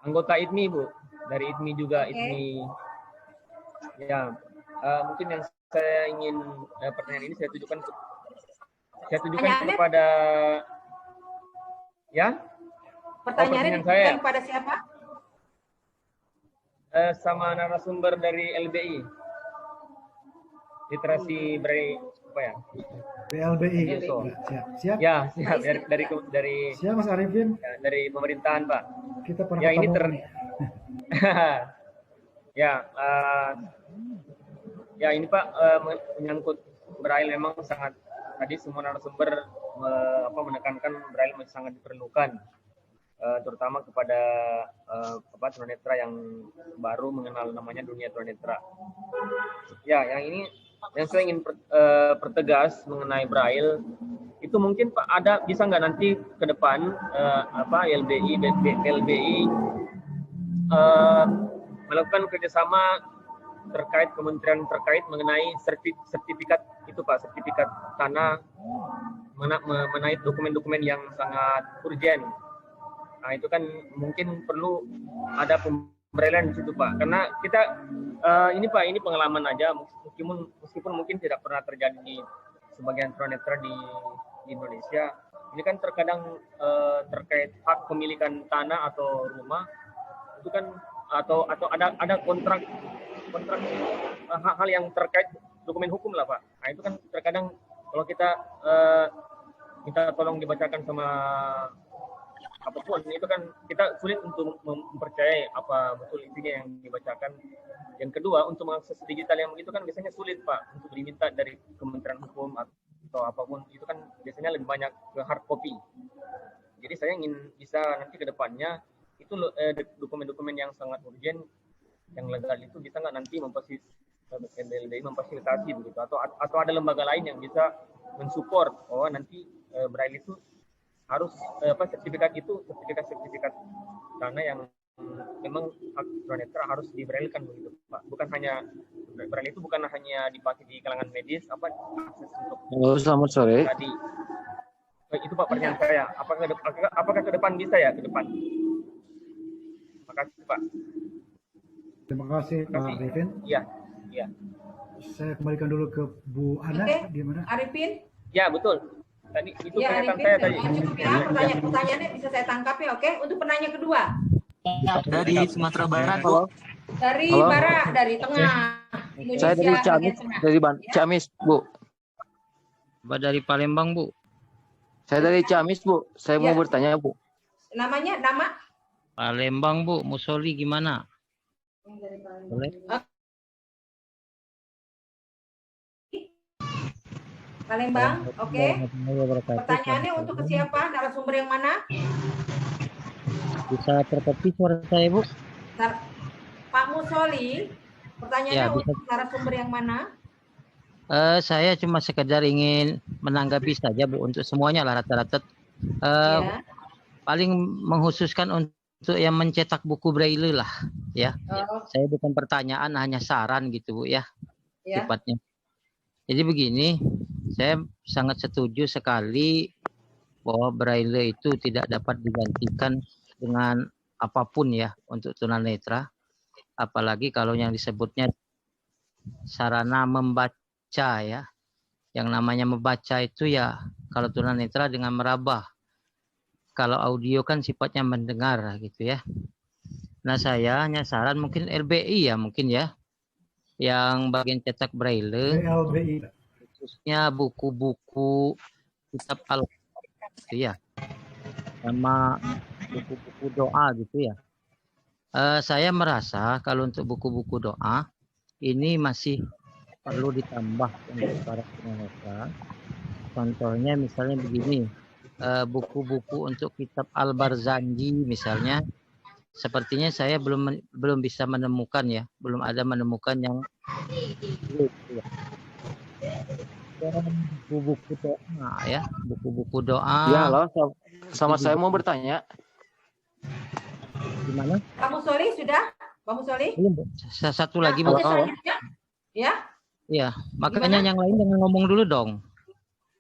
S8: anggota IDMI, Bu. Dari IDMI juga,
S2: Oke.
S8: IDMI. Ya, mungkin yang saya ingin pertanyaan ini saya tujukan
S2: Pertanyaannya?
S8: kepada ya
S2: pertanyaannya
S8: pertanyaan saya.
S2: kepada siapa?
S8: Sama narasumber dari LBI. Literasi apa ya?
S5: BLBI.
S8: Beso.
S5: Siap.
S8: Ya, siap dari
S5: Siap, Mas Arifin.
S8: ya, dari pemerintahan, Pak.
S5: Kita pernah
S8: Ya, ini
S5: ketemu nih.
S8: Ya, ini Pak, menyangkut Braille memang sangat, tadi semua narasumber menekankan Braille masih sangat diperlukan, terutama kepada tunanetra yang baru mengenal namanya dunia tunanetra. Ya, yang saya ingin pertegas mengenai Braille itu mungkin Pak ada bisa nggak nanti ke depan LBI, LBI melakukan kerjasama terkait kementerian terkait mengenai sertifikat itu Pak, sertifikat tanah mengenai dokumen-dokumen yang sangat urgent. Nah itu kan mungkin perlu ada pemberelayan di situ Pak, karena kita ini Pak, ini pengalaman aja, meskipun mungkin tidak pernah terjadi di sebagian tunanetra di Indonesia. Ini kan terkadang terkait hak pemilikan tanah atau rumah itu kan atau ada kontrak hal-hal yang terkait dokumen hukum lah Pak. Nah itu kan terkadang kalau kita minta tolong dibacakan sama apapun, itu kan kita sulit untuk mempercayai apa betul intinya yang dibacakan. Yang kedua, untuk mengakses digital yang begitu kan biasanya sulit Pak, untuk diminta dari Kementerian Hukum atau apapun, itu kan biasanya lebih banyak ke hard copy. Jadi saya ingin bisa nanti ke depannya itu dokumen-dokumen yang sangat urgent, yang legal itu bisa nggak nanti memfasilitasi begitu, atau ada lembaga lain yang bisa mensupport nanti Braille itu harus sertifikat tanah yang memang hak tunanetra harus dibraillekan begitu Pak. Bukan hanya Braille itu bukan hanya dipakai di kalangan medis, akses untuk
S10: selamat sore.
S8: Tadi itu Pak pertanyaan saya. Apakah ke depan bisa ya ke depan? Terima kasih Pak.
S5: Terima kasih Pak Arifin.
S8: Iya.
S5: Saya kembalikan dulu ke Bu Ana. Di mana?
S2: Arifin?
S8: Ya betul. Tadi itu
S2: ya,
S8: pernyataan
S2: Arifin,
S8: saya tadi.
S2: Cukup ya, pertanyaannya bisa saya tangkap ya, oke? Untuk penanya kedua.
S6: Dari Sumatera Barat, Bu.
S2: Dari barat, dari tengah. Indonesia,
S10: saya dari Ciamis, dari Ciamis, Bu.
S11: Dari Palembang, Bu.
S10: Saya dari Ciamis, Bu. Saya mau bertanya, Bu.
S2: Nama?
S11: Palembang, Bu. Musoli gimana? Boleh?
S2: Palembang, oke. Pertanyaannya untuk ke siapa? Narasumber yang mana?
S11: Bisa terkopi suara saya, Bu?
S2: Pak Musoli, pertanyaannya untuk narasumber yang mana?
S11: Saya cuma sekedar ingin menanggapi saja, Bu, untuk semuanya lah rata-rata. Paling mengkhususkan untuk yang mencetak buku Braille lah, ya. Saya bukan pertanyaan, hanya saran gitu, Bu, ya. Sifatnya. Jadi begini, saya sangat setuju sekali bahwa Braille itu tidak dapat digantikan dengan apapun ya untuk tunanetra, apalagi kalau yang disebutnya sarana membaca ya. Yang namanya membaca itu ya kalau tunanetra dengan meraba. Kalau audio kan sifatnya mendengar gitu ya. Nah saya hanya saran mungkin LBI ya mungkin ya, yang bagian cetak Braille. LBI. Khususnya buku-buku kitab Al-Quran gitu ya, sama buku-buku doa gitu ya. Saya merasa kalau untuk buku-buku doa ini masih perlu ditambah untuk para tunanetra. Contohnya misalnya begini, buku-buku untuk kitab Al-Barzanji misalnya, sepertinya saya belum bisa menemukan ya, belum ada menemukan yang gitu ya. Buku-buku doa ya, buku-buku doa.
S10: Ya, halo, sama saya mau bertanya.
S2: Gimana? Pak Musoli sudah? Pak Musoli?
S11: Satu lagi, Bu.
S2: Ya?
S11: Iya, makanya yang lain jangan ngomong dulu dong.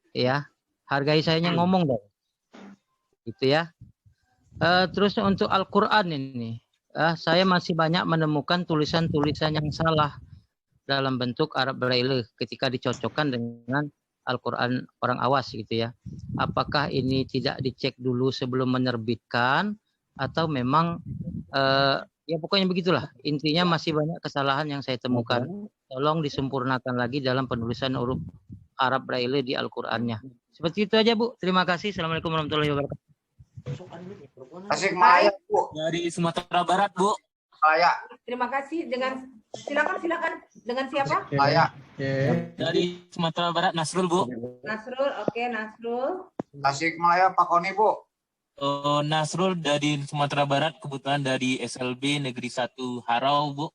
S11: Ya, hargai saya yang ngomong dong. Gitu ya. Terus untuk Al-Quran ini, saya masih banyak menemukan tulisan-tulisan yang salah dalam bentuk Arab Braille ketika dicocokkan dengan Al-Quran orang awas gitu ya. Apakah ini tidak dicek dulu sebelum menerbitkan atau memang ya pokoknya begitulah. Intinya masih banyak kesalahan yang saya temukan. Tolong disempurnakan lagi dalam penulisan huruf Arab Braille di Al-Qur'annya. Seperti itu aja, Bu. Terima kasih. Assalamualaikum warahmatullahi wabarakatuh.
S12: Tasikmalaya, Bu.
S6: Dari Sumatera Barat, Bu.
S2: Terima kasih. Silakan dengan siapa?
S6: Dari Sumatera Barat, Nasrul, Bu.
S2: Nasrul, oke, Nasrul.
S12: Tasikmalaya, Pak Koni, Bu.
S6: Nasrul dari Sumatera Barat, kebetulan dari SLB Negeri 1 Harau, Bu.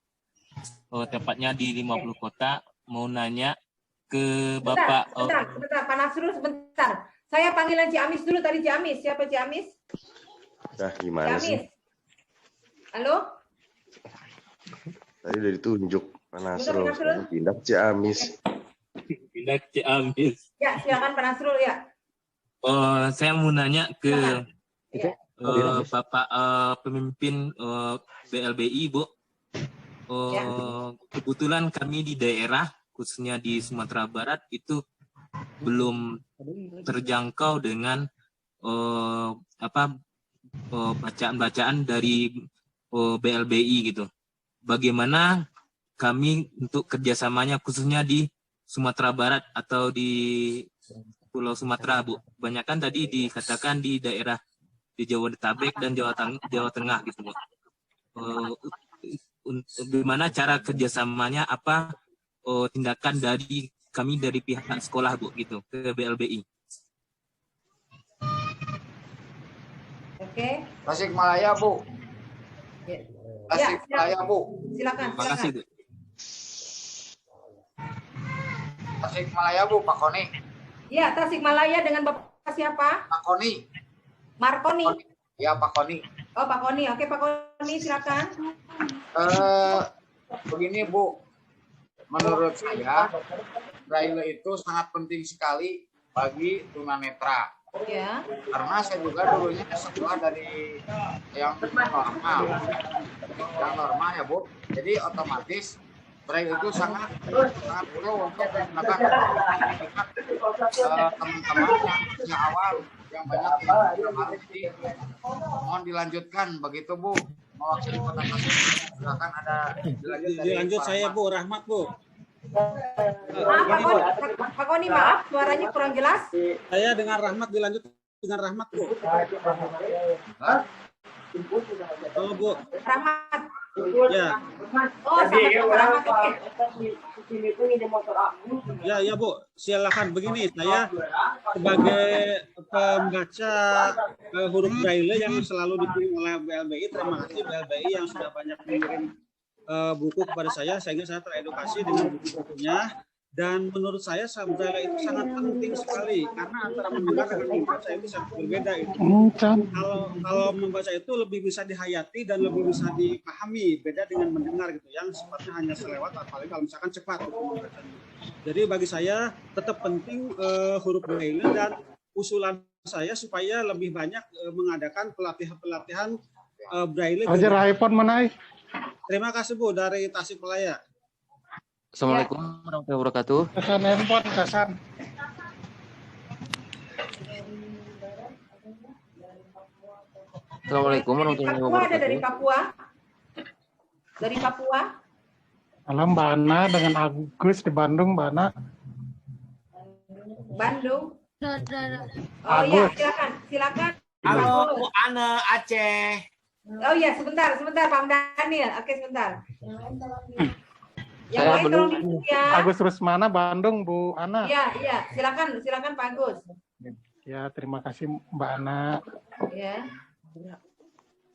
S6: Tepatnya di 50 kota. Mau nanya ke Bapak.
S2: Sebentar, Pak Nasrul, sebentar. Saya panggilan Ciamis dulu tadi. Ciamis, siapa Ciamis?
S13: Nah, gimana
S2: Ciamis.
S13: sih?
S2: Halo?
S13: Tadi udah ditunjuk Pak Nasrul,
S2: Bentar, Nasrul.
S13: pindah ke Ciamis.
S6: Pindah ke Ciamis.
S2: Ya, silakan Pak Nasrul ya.
S6: Saya mau nanya ke
S2: Ya.
S6: Bapak pemimpin BLBI, Bu. Kebetulan kami di daerah, khususnya di Sumatera Barat, itu belum terjangkau dengan bacaan-bacaan dari BLBI gitu. Bagaimana kami untuk kerjasamanya khususnya di Sumatera Barat atau di Pulau Sumatera, Bu? Banyakan tadi dikatakan di daerah di Jabodetabek dan Jawa Tengah gitu, Bu. Bagaimana cara kerjasamanya, apa tindakan dari kami dari pihak sekolah, Bu, gitu, ke BLBI?
S2: Oke.
S12: Tasikmalaya, Bu. Tasikmalaya, Bu.
S2: Silakan.
S6: Terima kasih, Bu.
S12: Tasikmalaya, Bu, Pak Koni.
S2: Ya, Tasikmalaya dengan Bapak siapa?
S12: Pak Koni.
S2: Markoni.
S12: Ya, Pak Koni.
S2: Oh, Pak Koni. Oke, Pak Koni, silakan.
S12: Begini, Bu. Menurut saya, Braille itu sangat penting sekali bagi tunanetra.
S2: Ya.
S12: Karena saya juga dulunya sekolah dari yang normal ya, Bu. Jadi otomatis Braille itu sangat perlu untuk menggunakan teman-teman yang awal yang banyak yang harus mohon dilanjutkan begitu, Bu. Mewakili Kota Tasik, silakan ada
S14: dilanjut saya, Bu. Rahmat, Bu.
S2: Pak Koni, maaf suaranya kurang jelas.
S14: Saya dengan Rahmat, dilanjut dengan Rahmat, Bu. Oh, Bu.
S2: Rahmat.
S14: Ya.
S2: Oh, Rahmat. Oke.
S14: Ya, Bu. Silakan. Begini, saya sebagai pembaca huruf Braille yang selalu dikirim oleh BLBI, terima kasih BLBI yang sudah banyak mengirim buku kepada saya, sehingga saya teredukasi dengan buku-bukunya. Dan menurut saya Braille itu sangat penting sekali karena antara mendengar dengan membaca itu sangat berbeda. Kalau membaca itu lebih bisa dihayati dan lebih bisa dipahami, beda dengan mendengar gitu yang sifatnya hanya selewat, apalagi kalau misalkan cepat gitu membacanya. Jadi bagi saya tetap penting huruf Braille, dan usulan saya supaya lebih banyak mengadakan pelatihan Braille.
S15: Ajar iPhone mana?
S14: Terima kasih, Bu, dari Tasikmalaya.
S10: Assalamualaikum warahmatullahi wabarakatuh.
S15: Kesan handphone, kesan.
S10: Assalamualaikum warahmatullahi
S2: Papua ada
S10: wabarakatuh.
S2: dari Papua? Dari Papua?
S15: Halo Mbak Ana dengan Agus di Bandung, Mbak Ana.
S2: Bandung. Oh
S15: Agus.
S2: iya, silakan.
S16: Halo, Bu Ana, Aceh.
S2: Oh iya, sebentar Pak Daniel. Oke, sebentar. Yang
S15: Saya
S2: lain
S15: belum.
S2: tolong disebut ya.
S15: Agus Rusmana, Bandung, Bu Ana.
S2: Iya, silakan Pak Agus.
S15: Ya, terima kasih Mbak Ana.
S2: Ya.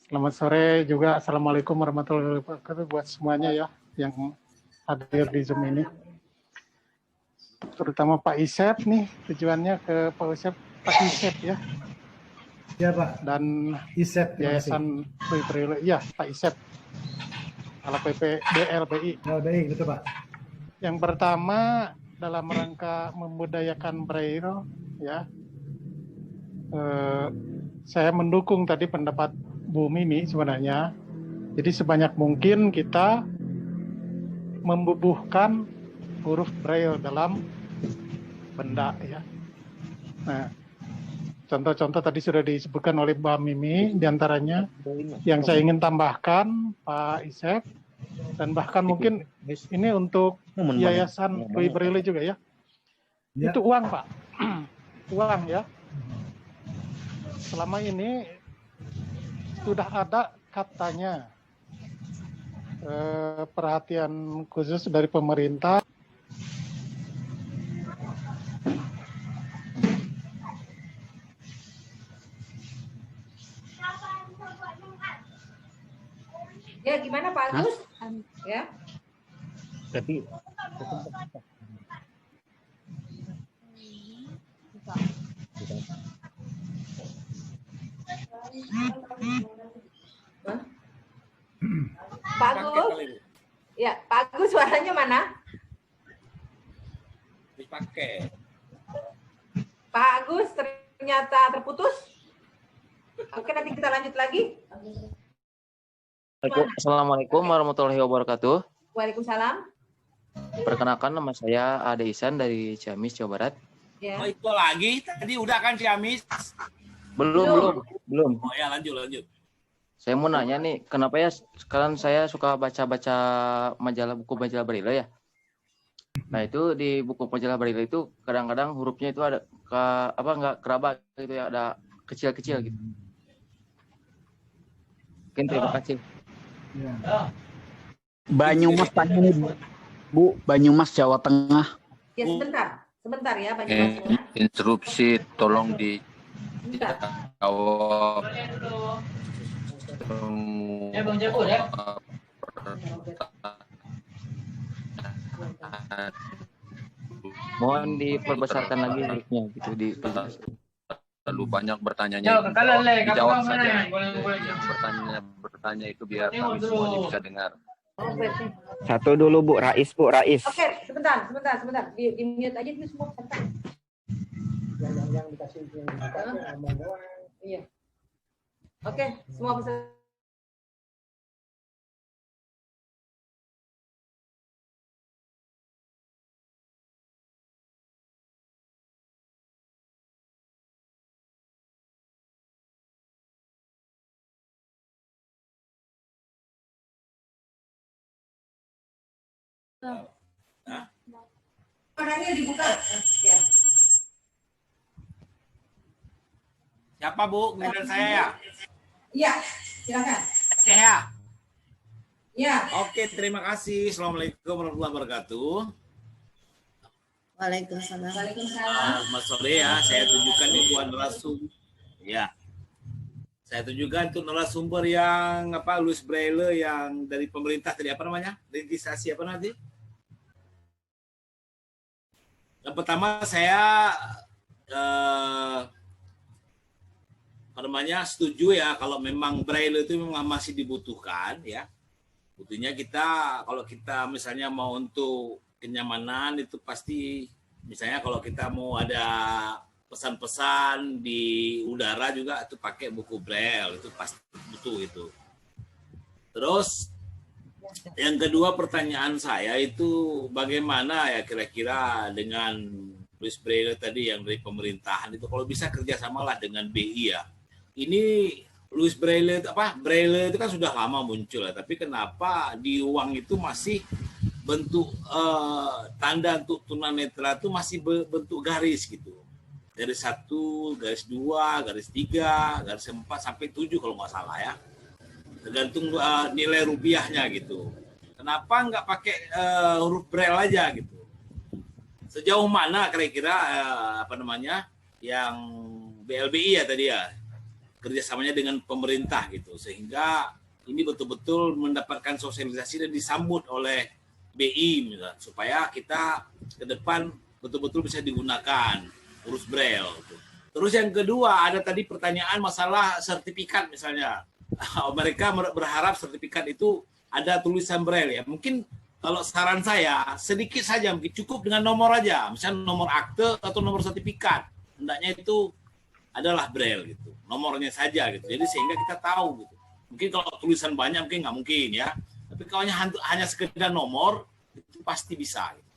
S15: Selamat sore juga. Assalamualaikum warahmatullahi wabarakatuh buat semuanya ya yang hadir di Zoom ini. Terutama Pak Isep nih, tujuannya ke Pak Isep ya.
S5: Ya Pak.
S15: Dan
S5: Isep,
S15: Yayasan Braille. Iya, Pak Isep. Ala PP BLBI.
S5: BLBI, betul Pak.
S15: Yang pertama dalam rangka membudayakan Braille ya. Saya mendukung tadi pendapat Bu Mimi sebenarnya. Jadi sebanyak mungkin kita membubuhkan huruf Braille dalam benda ya. Nah, contoh-contoh tadi sudah disebutkan oleh Mbak Mimi, diantaranya yang saya ingin tambahkan Pak Isep, dan bahkan mungkin ini untuk Yayasan Louis Braille juga ya. Itu uang Pak, uang ya. Selama ini sudah ada katanya perhatian khusus dari pemerintah.
S2: Ya, gimana Pak Agus? Ya.
S15: Jadi
S2: Pak Agus. Ya, Pak Agus suaranya mana?
S16: Dipakai.
S2: Pak Agus ternyata terputus. Oke, nanti kita lanjut lagi.
S10: Assalamualaikum warahmatullahi wabarakatuh.
S2: Waalaikumsalam.
S10: Perkenalkan, nama saya Ade Ihsan dari Ciamis, Jawa Barat.
S2: Ya.
S16: Oh, itu lagi tadi udah kan Ciamis?
S10: Belum.
S16: Oh ya, lanjut.
S10: Saya mau nanya nih, kenapa ya sekarang saya suka baca-baca buku majalah Braille ya. Nah, itu di buku majalah Braille itu kadang-kadang hurufnya itu ada nggak kerabat gitu ya, ada kecil-kecil gitu. Mungkin terima kasih.
S17: Banyumas tanya nih, Bu, Banyumas Jawa Tengah.
S2: Ya, sebentar ya Banyumas.
S18: Interupsi tolong dijawab.
S2: Bang Jago ya.
S10: Mohon diperbesarkan lagi hurufnya gitu
S18: Terlalu banyak bertanyanya. Dijawab saja. Yang bertanya itu biar kami semuanya bisa dengar.
S17: Satu dulu Bu, Rais.
S2: Oke, sebentar. Di mute aja dulu semua. Yang dikasih iya. Oke, semua bisa. Orangnya dibuka. Ya.
S16: Siapa Bu? Giliran saya ya?
S2: Iya, silakan.
S16: Oke ya.
S2: Ya.
S16: Oke, terima kasih. Assalamualaikum warahmatullahi wabarakatuh.
S7: Waalaikumsalam.
S16: Selamat sore ya. Saya tunjukkan nih buat narasumber. Ya. Saya tunjukkan untuk narasumber yang Louis Braille yang dari pemerintah tadi apa namanya? Registrasi apa nanti? Yang pertama saya setuju ya kalau memang Braille itu memang masih dibutuhkan ya. Butuhnya kalau kita misalnya mau untuk kenyamanan itu pasti misalnya kalau kita mau ada pesan-pesan di udara juga itu pakai buku Braille, itu pasti butuh itu. Terus yang kedua pertanyaan saya itu bagaimana ya kira-kira dengan Louis Braille tadi yang dari pemerintahan itu kalau bisa kerjasamalah dengan BI ya. Ini Louis Braille Braille itu kan sudah lama muncul ya, tapi kenapa di uang itu masih bentuk tanda untuk tunanetra itu masih bentuk garis gitu. Garis 1, garis 2, garis 3, garis 4 sampai 7 kalau nggak salah ya. Tergantung nilai rupiahnya gitu. Kenapa nggak pakai huruf Braille aja gitu? Sejauh mana kira-kira yang BLBI ya tadi ya kerjasamanya dengan pemerintah gitu sehingga ini betul-betul mendapatkan sosialisasi dan disambut oleh BI misalnya, supaya kita ke depan betul-betul bisa digunakan huruf Braille. Gitu. Terus yang kedua ada tadi pertanyaan masalah sertifikat misalnya. Mereka berharap sertifikat itu ada tulisan Braille ya. Mungkin kalau saran saya sedikit saja mungkin cukup dengan nomor aja, misalnya nomor akte atau nomor sertifikat. Hendaknya itu adalah Braille gitu. Nomornya saja gitu. Jadi sehingga kita tahu gitu. Mungkin kalau tulisan banyak mungkin nggak mungkin ya. Tapi kalau hanya sekedar nomor itu pasti bisa. Gitu.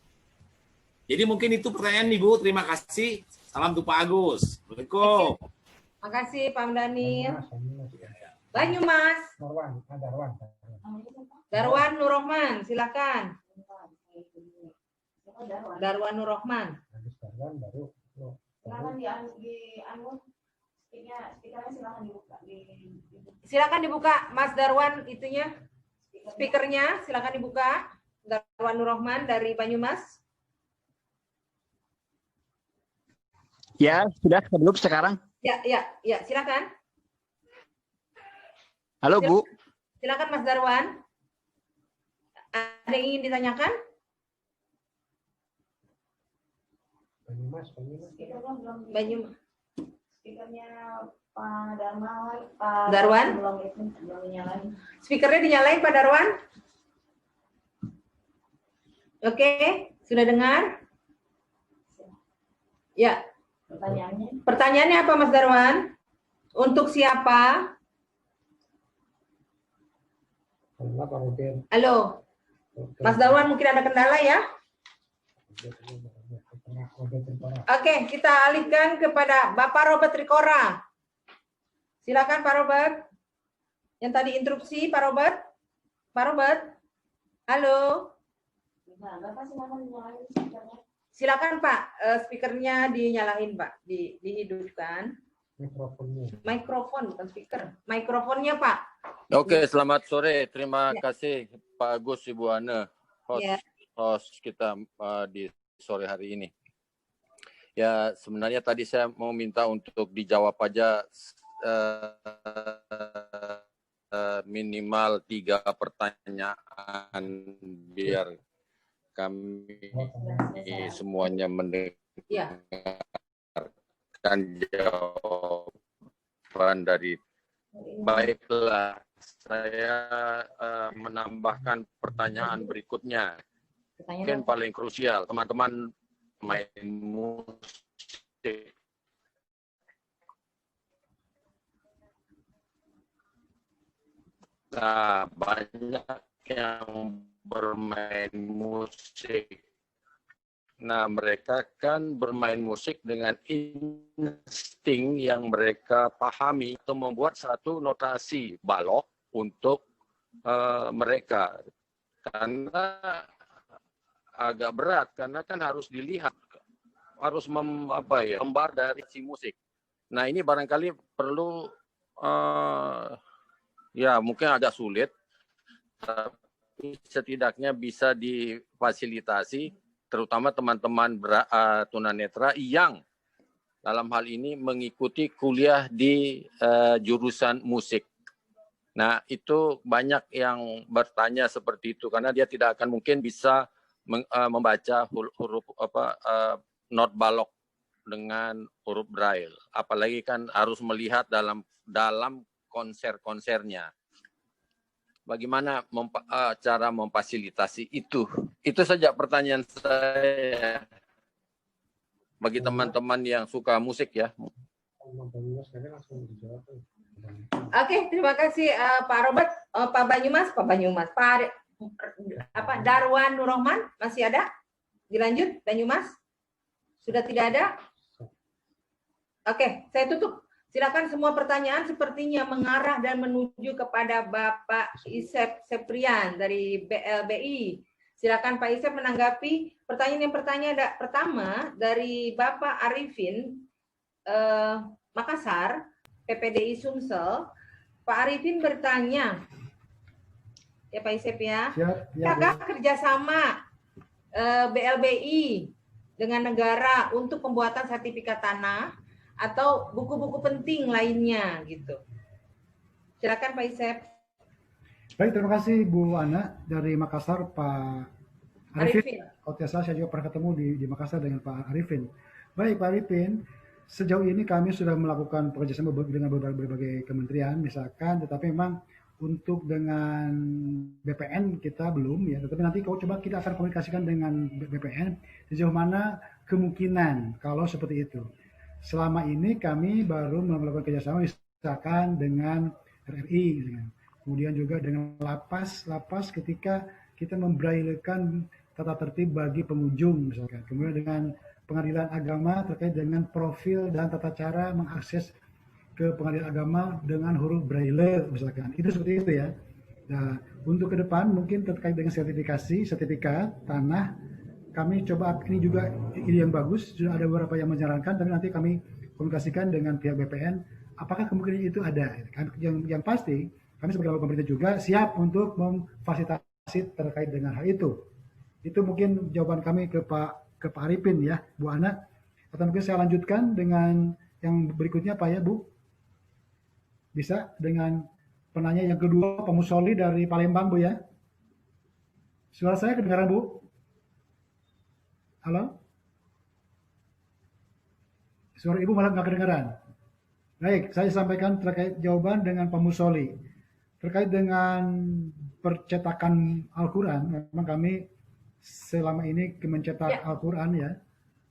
S16: Jadi mungkin itu pertanyaan nih Bu. Terima kasih. Salam untuk Pak Agus. Assalamualaikum.
S2: Terima kasih Pak Daniel. Banyumas. Darwan Nurrohman, silakan. Darwan Nurrohman. Silakan dibuka Mas Darwan itunya. Speakernya silakan dibuka. Darwan Nurrohman dari Banyumas.
S17: Ya, sudah belum sekarang?
S2: Ya, silakan.
S17: Halo, Bu.
S2: Silakan Mas Darwan. Ada yang ingin ditanyakan? Banyumas.
S1: Speakernya Pak Darmawan, Pak
S2: Darwan?
S1: Belum dinyalain.
S2: Speakernya dinyalain Pak Darwan? Oke, sudah dengar? Ya. Pertanyaannya apa Mas Darwan? Untuk siapa? Halo. Mas Darwan mungkin ada kendala ya? Oke, kita alihkan kepada Bapak Robert Rikora. Silakan Pak Robert. Yang tadi interupsi Pak Robert. Pak Robert. Halo. Silakan Pak, speakernya dinyalain Pak, dihidupkan. Mikrofon bukan speaker. Mikrofonnya Pak.
S18: Oke, selamat sore. Terima kasih Pak Agus, Ibu Ana, host kita di sore hari ini. Ya, sebenarnya tadi saya mau minta untuk dijawab aja minimal 3 pertanyaan biar kami semuanya mendengarkan jawaban dari. Baiklah, saya menambahkan pertanyaan berikutnya. Mungkin paling krusial, teman-teman main musik. Nah, banyak yang bermain musik. Nah, mereka kan bermain musik dengan insting yang mereka pahami atau membuat satu notasi balok untuk mereka. Karena agak berat, karena kan harus dilihat, harus membar dari si musik. Nah, ini barangkali perlu, ya mungkin agak sulit, tapi setidaknya bisa difasilitasi, terutama teman-teman tunanetra yang dalam hal ini mengikuti kuliah di jurusan musik. Nah, itu banyak yang bertanya seperti itu karena dia tidak akan mungkin bisa membaca huruf not balok dengan huruf braille. Apalagi kan harus melihat dalam konser-konsernya. Bagaimana cara memfasilitasi itu? Itu saja pertanyaan saya bagi teman-teman yang suka musik ya.
S2: Oke, terima kasih Pak Robert, Pak Banyumas, Pak Darwan Nurrohman masih ada? Dilanjut Banyumas? Sudah tidak ada? Oke, saya tutup. Silakan semua pertanyaan sepertinya mengarah dan menuju kepada Bapak Isep Seprian dari BLBI. Silakan Pak Isep menanggapi pertanyaan pertama dari Bapak Arifin Makassar, PPDI Sumsel. Pak Arifin bertanya, ya Pak Isep ya, apakah kerjasama BLBI dengan negara untuk pembuatan sertifikat tanah atau buku-buku penting lainnya gitu. Silakan Pak Isep.
S5: Baik, terima kasih Bu Ana dari Makassar, Pak Arifin. Saya juga pernah ketemu di Makassar dengan Pak Arifin. Baik Pak Arifin, sejauh ini kami sudah melakukan kerjasama dengan berbagai kementerian misalkan, tetapi memang untuk dengan BPN kita belum ya, tetapi nanti coba kita akan komunikasikan dengan BPN sejauh mana kemungkinan kalau seperti itu. Selama ini kami baru melakukan kerjasama misalkan dengan RRI, kemudian juga dengan lapas ketika kita membrailekan tata tertib bagi pengunjung misalkan, kemudian dengan pengadilan agama terkait dengan profil dan tata cara mengakses ke pengadilan agama dengan huruf braille misalkan, itu seperti itu ya. Nah, untuk ke depan mungkin terkait dengan sertifikat tanah, kami coba, ini juga ide yang bagus, sudah ada beberapa yang menyarankan, tapi nanti kami komunikasikan dengan pihak BPN, apakah kemungkinan itu ada. Yang pasti, kami sebagai lembaga pemerintah juga siap untuk memfasilitasi terkait dengan hal itu. Itu mungkin jawaban kami ke Pak Arifin ya, Bu Ana. Atau mungkin saya lanjutkan dengan yang berikutnya Pak ya, Bu. Bisa dengan penanya yang kedua, Pak Musoli dari Palembang, Bu ya. Suara saya kedengaran, Bu? Halo? Suara Ibu malah nggak kedengaran. Baik, saya sampaikan terkait jawaban dengan Pak Musoli. Terkait dengan percetakan Al-Quran, memang kami selama ini mencetak Al-Quran ya.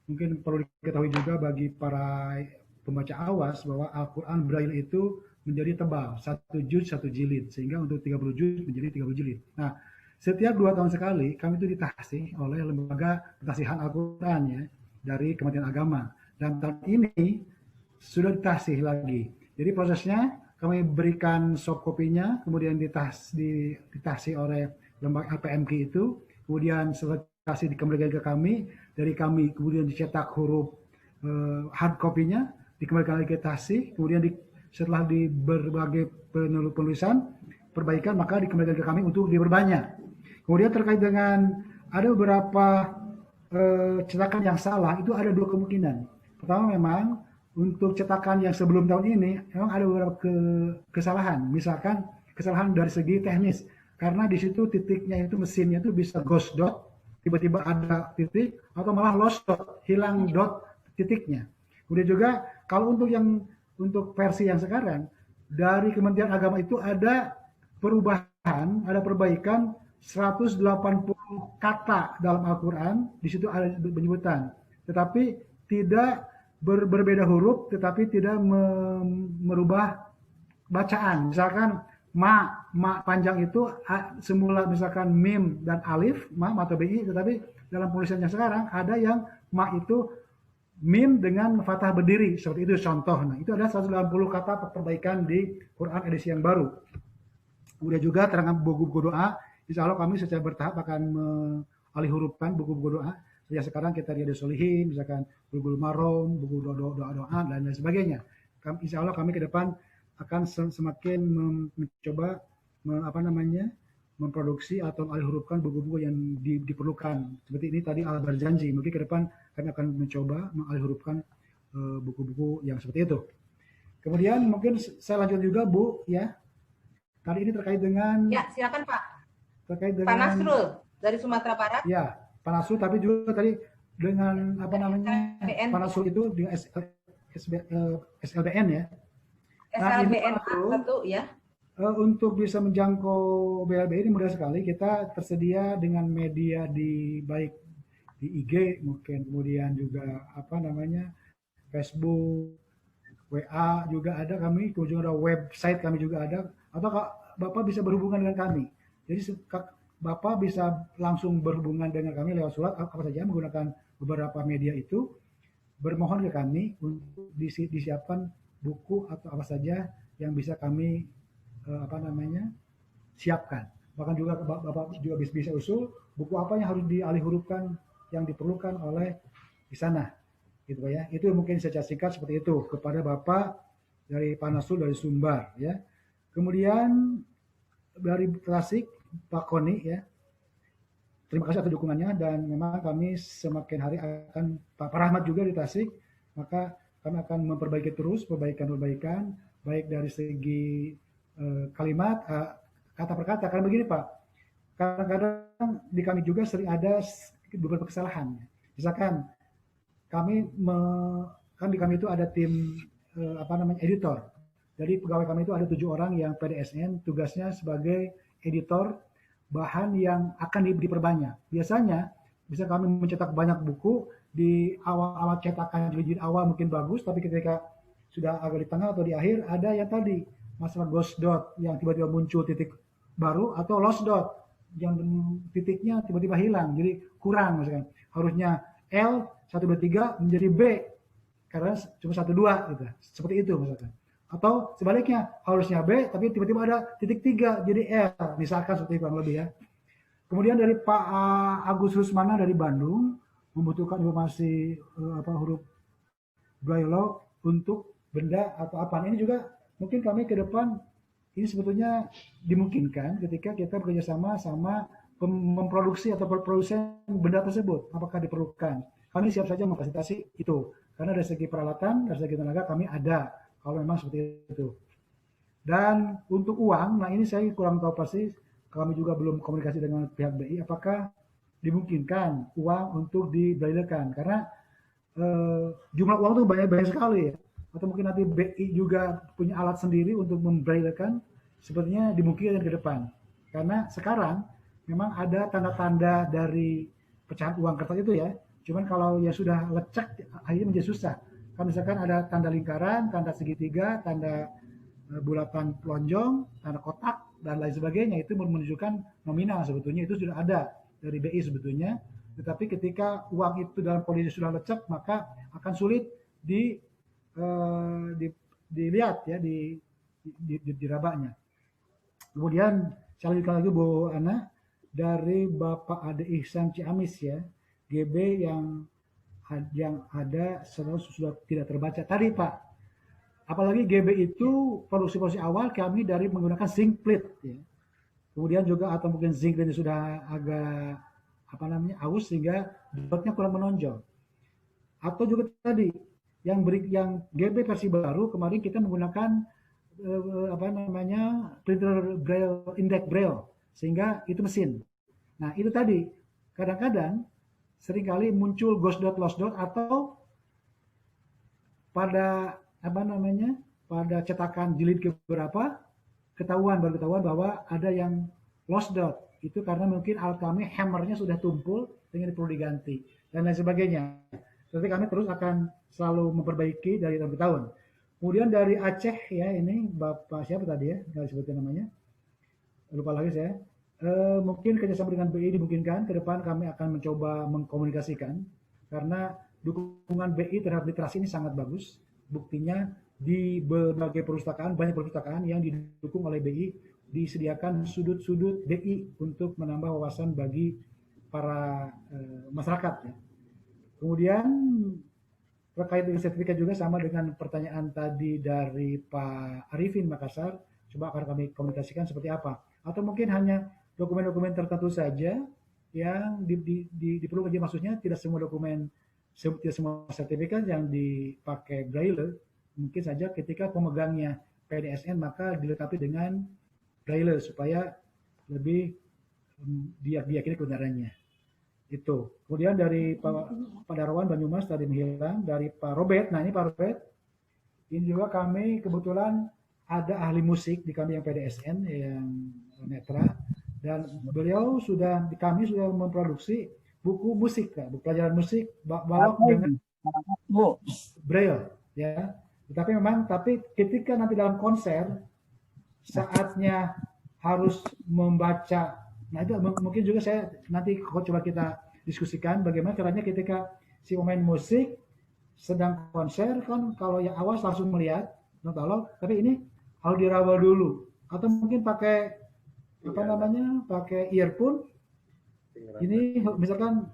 S5: Mungkin perlu diketahui juga bagi para pembaca awas bahwa Al-Quran Braille itu menjadi tebal, 1 juz 1 jilid, sehingga untuk 30 juz menjadi 30 jilid. Nah, setiap 2 tahun sekali kami itu ditahsih oleh lembaga pentahsihan Al-Quran ya, dari Kementerian Agama. Dan tahun ini sudah ditahsih lagi. Jadi prosesnya kami berikan soft kopinya, kemudian ditahsih oleh lembaga LPMK itu, kemudian setelah ditahsih dikembalikan ke kami, dari kami kemudian dicetak huruf hard kopinya, dikembalikan lagi ke tahsih, kemudian setelah di berbagai penulisan perbaikan maka dikembalikan ke kami untuk diperbanyak. Kemudian terkait dengan ada beberapa cetakan yang salah, itu ada 2 kemungkinan. Pertama memang untuk cetakan yang sebelum tahun ini memang ada beberapa kesalahan. Misalkan kesalahan dari segi teknis, karena di situ titiknya itu mesinnya itu bisa ghost dot, tiba-tiba ada titik, atau malah lost dot, hilang dot titiknya. Kemudian juga kalau untuk versi yang sekarang dari Kementerian Agama itu ada perubahan, ada perbaikan 180 kata dalam Al-Quran, di situ ada penyebutan, tetapi tidak berbeda huruf, tetapi tidak merubah bacaan. Misalkan ma panjang itu semula misalkan mim dan alif, ma atau bi, tetapi dalam penulisannya sekarang ada yang ma itu mim dengan fathah berdiri, seperti itu contoh. Nah, itu ada 180 kata perbaikan di Quran edisi yang baru. Kemudian juga terangkan buku-buku doa, insya Allah kami secara bertahap akan mengalih hurufkan buku-buku doa. Ya sekarang kita Riyadhus Shalihin, misalkan buku Marom, buku doa-doa dan lain sebagainya. Insya Allah kami ke depan akan semakin mencoba memproduksi atau alih hurufkan buku-buku yang diperlukan. Seperti ini tadi Al berjanji, mungkin ke depan kami akan mencoba mengalih hurufkan buku-buku yang seperti itu. Kemudian mungkin saya lanjut juga Bu ya. Kali ini terkait dengan
S2: silakan Pak.
S5: Terkait dengan
S2: Pak Nasrul dari Sumatera Barat.
S5: Ya, Pak Nasrul, tapi juga tadi dengan Pak Nasrul itu dengan SLBN ya.
S2: SLBN satu ya.
S5: Untuk bisa menjangkau BLBI ini mudah sekali. Kita tersedia dengan media baik di IG mungkin, kemudian juga Facebook, WA juga ada kami, kemudian ada website kami juga ada. Atau Bapak bisa berhubungan dengan kami. Jadi Bapak bisa langsung berhubungan dengan kami lewat surat apa saja menggunakan beberapa media itu, bermohon ke kami untuk disiapkan buku atau apa saja yang bisa kami siapkan. Bahkan juga Bapak juga bisa usul buku apa yang harus dialih hurufkan yang diperlukan oleh di sana, gitu ya. Itu mungkin secara singkat seperti itu kepada Bapak dari Pak Nasrul dari Sumbar ya. Kemudian dari Tasik Pak Koni ya. Terima kasih atas dukungannya dan memang kami semakin hari akan Pak Rahmat juga di Tasik, maka kami akan memperbaiki terus perbaikan baik dari segi kalimat kata per kata. Karena begini Pak, kadang-kadang di kami juga sering ada beberapa kesalahan. Misalkan di kami itu ada tim editor. Jadi pegawai kami itu ada 7 orang yang PDSN, tugasnya sebagai editor bahan yang akan diperbanyak. Biasanya bisa kami mencetak banyak buku di awal-awal cetakan, jadi awal mungkin bagus, tapi ketika sudah agak di tengah atau di akhir ada yang tadi masalah ghost dot yang tiba-tiba muncul titik baru, atau lost dot yang titiknya tiba-tiba hilang, jadi kurang misalkan. Harusnya L 123 menjadi B karena cuma 12 gitu. Seperti itu misalkan. Atau sebaliknya harusnya B tapi tiba-tiba ada titik 3 jadi L, misalkan seperti itu kurang lebih ya. Kemudian dari Pak Agus Rusmana dari Bandung membutuhkan informasi huruf Braille untuk benda atau apa. Ini juga mungkin kami ke depan ini sebetulnya dimungkinkan ketika kita bekerjasama sama memproduksi atau produsen benda tersebut, apakah diperlukan. Kami siap saja memfasilitasi itu karena dari segi peralatan, dari segi tenaga kami ada kalau memang seperti itu. Dan untuk uang, nah ini saya kurang tahu pasti, kami juga belum komunikasi dengan pihak BI apakah dimungkinkan uang untuk dibraillekan karena jumlah uang itu banyak sekali ya. atau mungkin nanti BI juga punya alat sendiri untuk membrailekan, sepertinya dimungkinkan ke depan. Karena sekarang memang ada tanda-tanda dari pecahan uang kertas itu ya, cuman kalau yang sudah lecek akhirnya menjadi susah. Kalau misalkan ada tanda lingkaran, tanda segitiga, tanda bulatan lonjong, tanda kotak, dan lain sebagainya, itu menunjukkan nominal sebetulnya, itu sudah ada dari BI sebetulnya. Tetapi ketika uang itu dalam kondisi sudah lecek, maka akan sulit dilihat ya, dirabanya. Kemudian saya lanjutkan lagi Bu Ana, dari Bapak Ade Ihsan Ciamis ya, GB yang ada sudah tidak terbaca tadi Pak. Apalagi GB itu produksi awal kami dari menggunakan zinc plate ya. Kemudian juga atau mungkin zinc plate sudah agak aus sehingga dotnya kurang menonjol. Atau juga tadi yang GB versi baru kemarin kita menggunakan printer braille, index braille, sehingga itu mesin. Nah itu tadi kadang-kadang seringkali muncul ghost dot, lost dot, atau pada pada cetakan jilid keberapa baru ketahuan bahwa ada yang lost dot. Itu karena mungkin alat kami hammernya sudah tumpul sehingga perlu diganti dan lain sebagainya. Jadi kami terus akan selalu memperbaiki dari tahun ke tahun. Kemudian dari Aceh ya, ini Bapak siapa tadi ya, nggak disebutkan namanya, lupa lagi saya. Mungkin kerjasama dengan BI dimungkinkan, ke depan kami akan mencoba mengkomunikasikan, karena dukungan BI terhadap literasi ini sangat bagus. Buktinya di berbagai perpustakaan, banyak perpustakaan yang didukung oleh BI, disediakan sudut-sudut BI untuk menambah wawasan bagi para masyarakat. Ya. Kemudian terkait dengan sertifikat juga sama dengan pertanyaan tadi dari Pak Arifin Makassar, coba akan kami komunikasikan seperti apa. Atau mungkin hanya dokumen-dokumen tertentu saja yang diperlukan, maksudnya tidak semua dokumen, tidak semua sertifikat yang dipakai Braille. Mungkin saja ketika pemegangnya PDSN maka dilengkapi dengan Braille supaya lebih diyakini kebenarannya. Itu. Kemudian dari Pak Darwan Banyumas tadi menghilang, dari Pak Robert. Nah ini Pak Robert, ini juga kami kebetulan ada ahli musik di kami yang PDSN yang netra, dan beliau kami sudah memproduksi buku musik, buku pelajaran musik balok dengan Braille ya. Tapi ketika nanti dalam konser saatnya harus membaca. Nah itu mungkin juga saya nanti coba kita diskusikan bagaimana caranya ketika si pemain musik sedang konser, kan kalau yang awas langsung melihat notalog, tapi ini harus dirawal dulu, atau mungkin pakai pakai earphone. Ini misalkan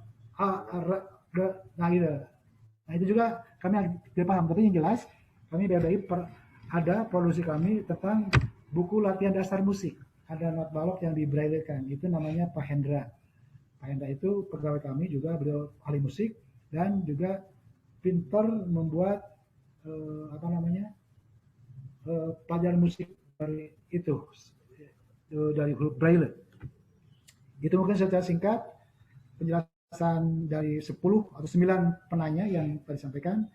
S5: nah itu juga kami tidak paham, tapi yang jelas kami BLBI ada produksi kami tentang buku latihan dasar musik. Ada not balok yang dibrailekan, itu namanya Pak Hendra. Pak Hendra itu pegawai kami juga, beliau ahli musik dan juga pintar membuat pelajaran musik dari itu, dari huruf Braille. Itu mungkin secara singkat penjelasan dari 10 atau 9 penanya yang tadi disampaikan.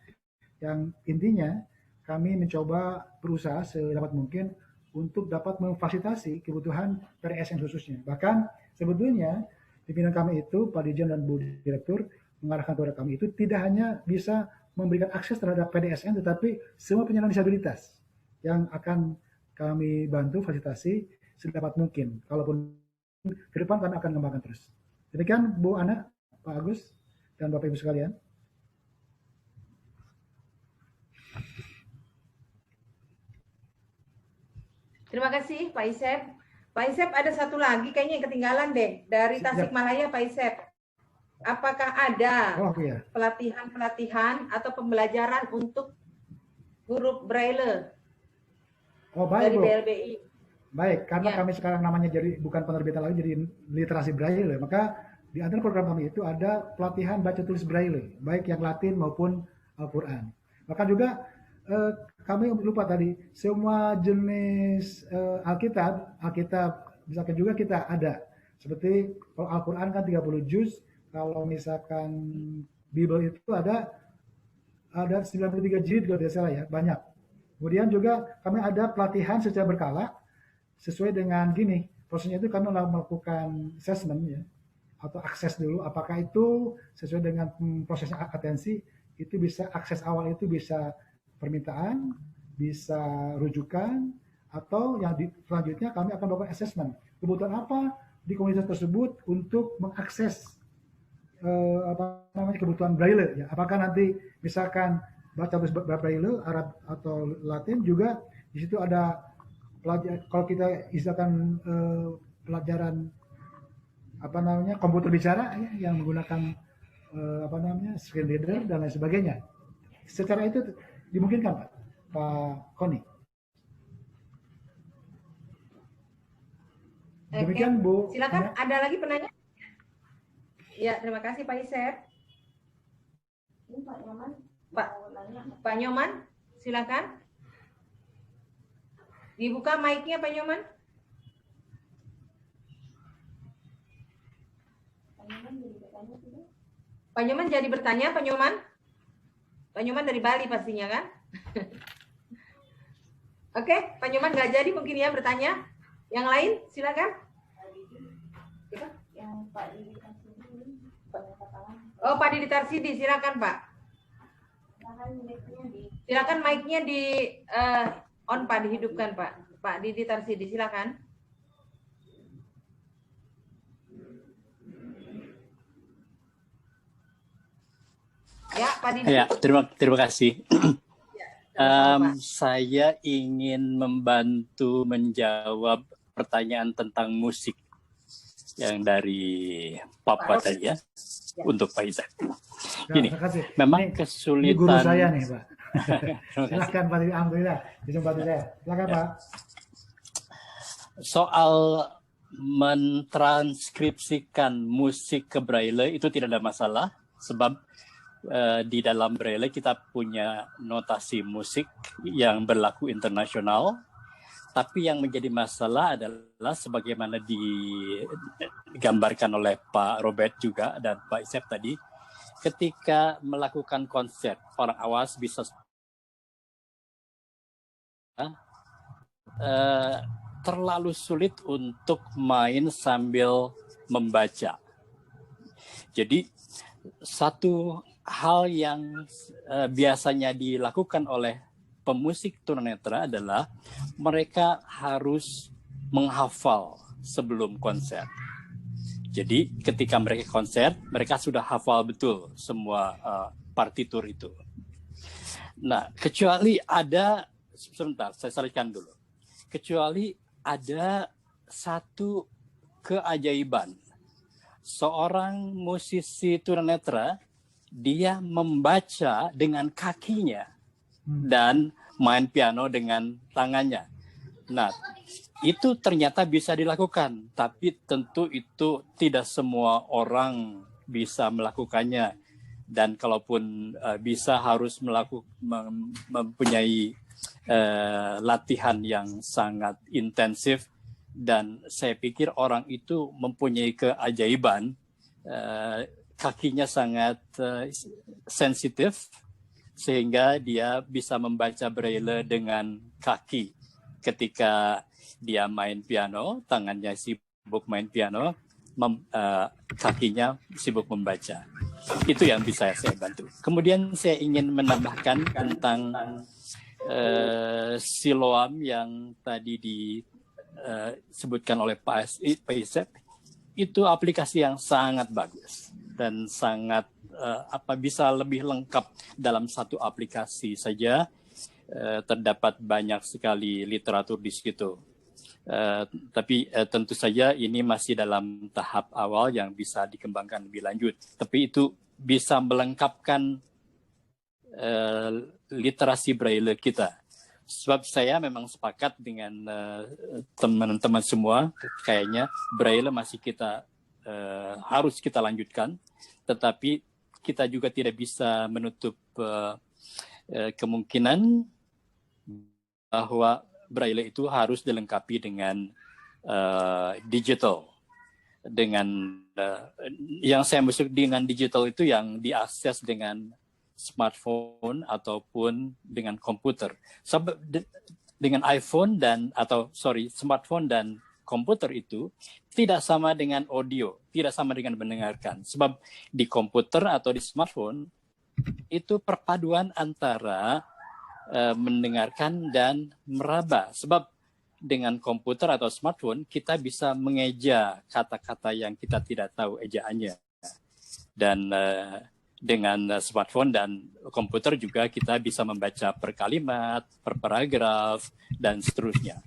S5: Yang intinya kami mencoba berusaha sedapat mungkin untuk dapat memfasilitasi kebutuhan PDSN khususnya. Bahkan sebetulnya pimpinan kami itu, Pak Dirjen dan Bu Direktur, mengarahkan kepada kami itu tidak hanya bisa memberikan akses terhadap PDSN, tetapi semua penyandang disabilitas yang akan kami bantu fasilitasi sedapat mungkin. Kalaupun ke depan kami akan kembangkan terus. Demikian Bu Ana, Pak Agus, dan Bapak Ibu sekalian.
S2: Terima kasih Pak Isep. Pak Isep, ada satu lagi kayaknya yang ketinggalan deh, dari Tasikmalaya Pak Isep. Apakah ada pelatihan atau pembelajaran untuk huruf Braille dari BLBI?
S5: Baik, karena kami sekarang namanya jadi bukan penerbitan lagi, jadi literasi Braille, maka di antara program kami itu ada pelatihan baca tulis Braille, baik yang Latin maupun Al-Quran. Bahkan juga kami lupa tadi, semua jenis Alkitab misalkan juga kita ada. Seperti kalau Al-Quran kan 30 juz, kalau misalkan Bible itu ada ada 93 jilid kalau tidak salah ya, banyak. Kemudian juga kami ada pelatihan secara berkala sesuai dengan gini, prosesnya itu kami melakukan assessment ya, atau akses dulu apakah itu sesuai dengan prosesnya atensi, itu bisa akses awal itu bisa permintaan, bisa rujukan, atau yang selanjutnya kami akan melakukan assessment. Kebutuhan apa di komunitas tersebut untuk mengakses kebutuhan Braille ya. Apakah nanti misalkan baca tulis Braille Arab atau Latin juga di situ ada kalau kita istilahkan pelajaran komputer bicara ya, yang menggunakan screen reader dan lain sebagainya. Secara itu dimungkinkan Pak Koni. Demikian Bu.
S2: Silakan, ada lagi penanya? Ya, terima kasih Pak Isep. Pak Nyoman, silakan. Dibuka mic-nya Pak Nyoman. Pak Nyoman jadi bertanya, Pak Nyoman? Pak Nyoman dari Bali pastinya kan? Oke, Pak Nyoman nggak jadi mungkin ya bertanya. Yang lain, silakan. Oh, Pak Didi Tarsidi, silakan Pak. Silakan mic-nya di on Pak, dihidupkan Pak. Pak Didi Tarsidi, silakan. Ya, Pak Didi.
S19: Ya, terima kasih. Saya ingin membantu menjawab pertanyaan tentang musik yang dari Papa tadi ya, untuk Pak Isaac. Gini, memang kesulitan. Ini
S5: guru saya nih Pak. Silakan Pak Didi, alhamdulillah disempati saya. Silakan Pak.
S19: Soal mentranskripsikan musik ke Braille itu tidak ada masalah, sebab di dalam Braille kita punya notasi musik yang berlaku internasional. Tapi yang menjadi masalah adalah sebagaimana digambarkan oleh Pak Robert juga dan Pak Isep tadi, ketika melakukan konser, orang awas bisa terlalu sulit untuk main sambil membaca. Jadi satu hal yang biasanya dilakukan oleh pemusik tunanetra adalah mereka harus menghafal sebelum konser. Jadi ketika mereka konser, mereka sudah hafal betul semua partitur itu. Nah, kecuali ada, sebentar, saya selesaikan dulu. Kecuali ada satu keajaiban. Seorang musisi tunanetra, dia membaca dengan kakinya dan main piano dengan tangannya. Nah, itu ternyata bisa dilakukan, tapi tentu itu tidak semua orang bisa melakukannya. Dan kalaupun bisa harus mempunyai latihan yang sangat intensif. Dan saya pikir orang itu mempunyai keajaiban, kakinya sangat sensitif, sehingga dia bisa membaca Braille dengan kaki. Ketika dia main piano, tangannya sibuk main piano, kakinya sibuk membaca. Itu yang bisa saya bantu. Kemudian saya ingin menambahkan tentang Siloam yang tadi disebutkan oleh Pak Isep. Itu aplikasi yang sangat bagus dan sangat bisa lebih lengkap dalam satu aplikasi saja. Terdapat banyak sekali literatur di situ. Tapi tentu saja ini masih dalam tahap awal yang bisa dikembangkan lebih lanjut. Tapi itu bisa melengkapkan literasi Braille kita. Sebab saya memang sepakat dengan teman-teman semua, kayaknya Braille masih harus kita lanjutkan. Tetapi kita juga tidak bisa menutup kemungkinan bahwa Braille itu harus dilengkapi dengan digital. Dengan yang saya maksud dengan digital itu yang diakses dengan smartphone ataupun dengan komputer. Sebab dengan iPhone smartphone dan komputer itu tidak sama dengan audio, tidak sama dengan mendengarkan. Sebab di komputer atau di smartphone itu perpaduan antara mendengarkan dan meraba. Sebab dengan komputer atau smartphone kita bisa mengeja kata-kata yang kita tidak tahu ejaannya. Dan dengan smartphone dan komputer juga kita bisa membaca per kalimat, per paragraf, dan seterusnya.